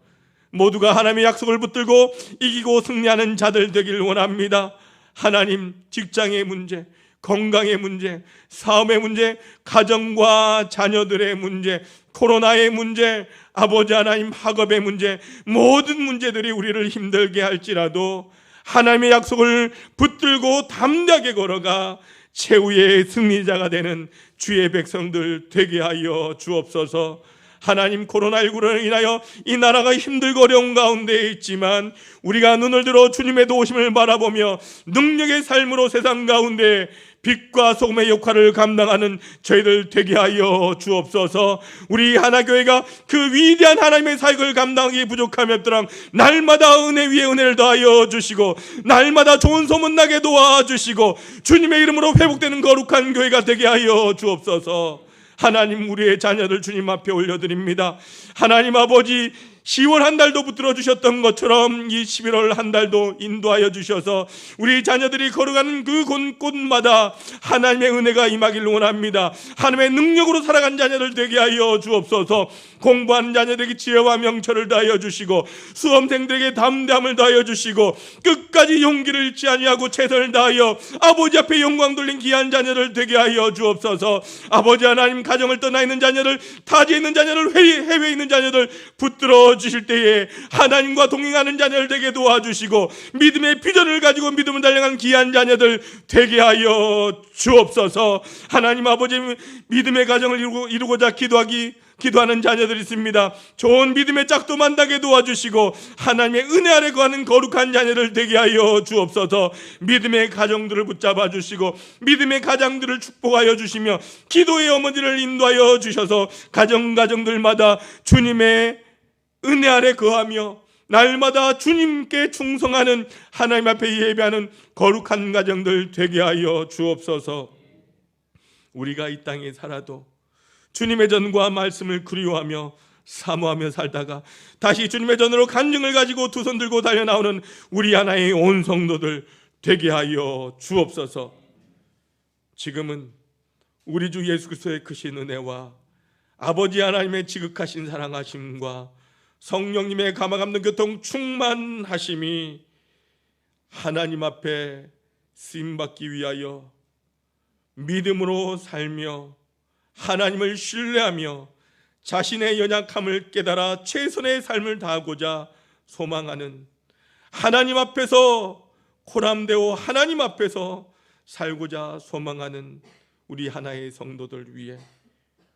모두가 하나님의 약속을 붙들고 이기고 승리하는 자들 되길 원합니다. 하나님, 직장의 문제, 건강의 문제, 사업의 문제, 가정과 자녀들의 문제, 코로나의 문제, 아버지 하나님 학업의 문제, 모든 문제들이 우리를 힘들게 할지라도 하나님의 약속을 붙들고 담대하게 걸어가 최후의 승리자가 되는 주의 백성들 되게 하여 주옵소서. 하나님, 코로나19로 인하여 이 나라가 힘들고 어려운 가운데 있지만 우리가 눈을 들어 주님의 도우심을 바라보며 능력의 삶으로 세상 가운데 빛과 소금의 역할을 감당하는 저희들 되게 하여 주옵소서. 우리 하나교회가 그 위대한 하나님의 사역을 감당하기 부족함이 없도록 날마다 은혜 위에 은혜를 더하여 주시고 날마다 좋은 소문 나게 도와주시고 주님의 이름으로 회복되는 거룩한 교회가 되게 하여 주옵소서. 하나님, 우리의 자녀들 주님 앞에 올려드립니다. 하나님 아버지, 10월 한 달도 붙들어 주셨던 것처럼 이 11월 한 달도 인도하여 주셔서 우리 자녀들이 걸어가는 그 곳곳마다 하나님의 은혜가 임하기를 원합니다. 하나님의 능력으로 살아간 자녀들 되게 하여 주옵소서. 공부하는 자녀들에게 지혜와 명철을 다하여 주시고 수험생들에게 담대함을 다하여 주시고 끝까지 용기를 잃지 아니하고 최선을 다하여 아버지 앞에 영광 돌린 귀한 자녀들 되게 하여 주옵소서. 아버지 하나님, 가정을 떠나 있는 자녀들, 타지에 있는 자녀들, 해외에 있는 자녀들 붙들어 주실 때에 하나님과 동행하는 자녀들 되게 도와주시고 믿음의 비전을 가지고 믿음을 달려가는 귀한 자녀들 되게 하여 주옵소서. 하나님 아버지, 믿음의 가정을 이루고자 기도하는 자녀들이 있습니다. 좋은 믿음의 짝도 만나게 도와주시고 하나님의 은혜 아래 거하는 거룩한 자녀들 되게 하여 주옵소서. 믿음의 가정들을 붙잡아 주시고 믿음의 가정들을 축복하여 주시며 기도의 어머니를 인도하여 주셔서 가정들마다 주님의 은혜 아래 거하며 날마다 주님께 충성하는 하나님 앞에 예배하는 거룩한 가정들 되게 하여 주옵소서. 우리가 이 땅에 살아도 주님의 전과 말씀을 그리워하며 사모하며 살다가 다시 주님의 전으로 간증을 가지고 두 손 들고 달려나오는 우리 하나의 온 성도들 되게 하여 주옵소서. 지금은 우리 주 예수 그리스도의 크신 은혜와 아버지 하나님의 지극하신 사랑하심과 성령님의 감화감동 교통 충만하심이 하나님 앞에 쓰임받기 위하여 믿음으로 살며 하나님을 신뢰하며 자신의 연약함을 깨달아 최선의 삶을 다하고자 소망하는 하나님 앞에서 코람되어 하나님 앞에서 살고자 소망하는 우리 하나의 성도들 위해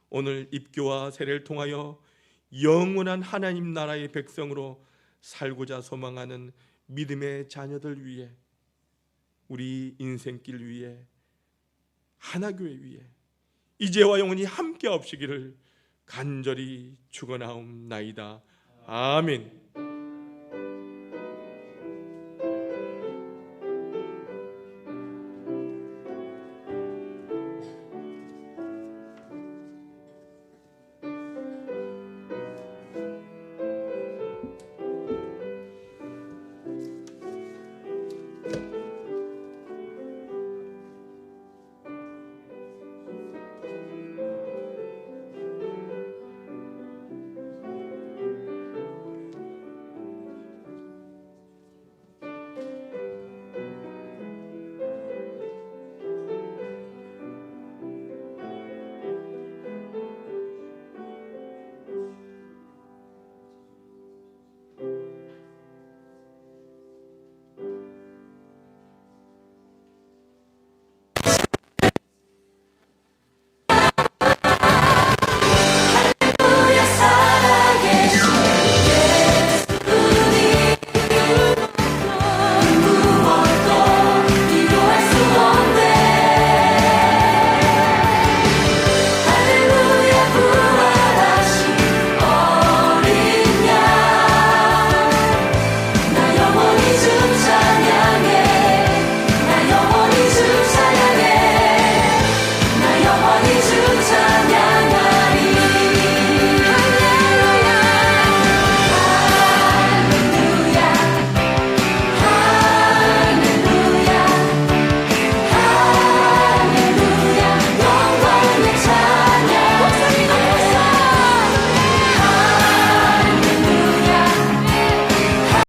오늘 입교와 세례를 통하여 영원한 하나님 나라의 백성으로 살고자 소망하는 믿음의 자녀들 위해 우리 인생길 위해 하나교회 위해 이제와 영원히 함께 없으기를 간절히 축원하옵나이다. 아멘.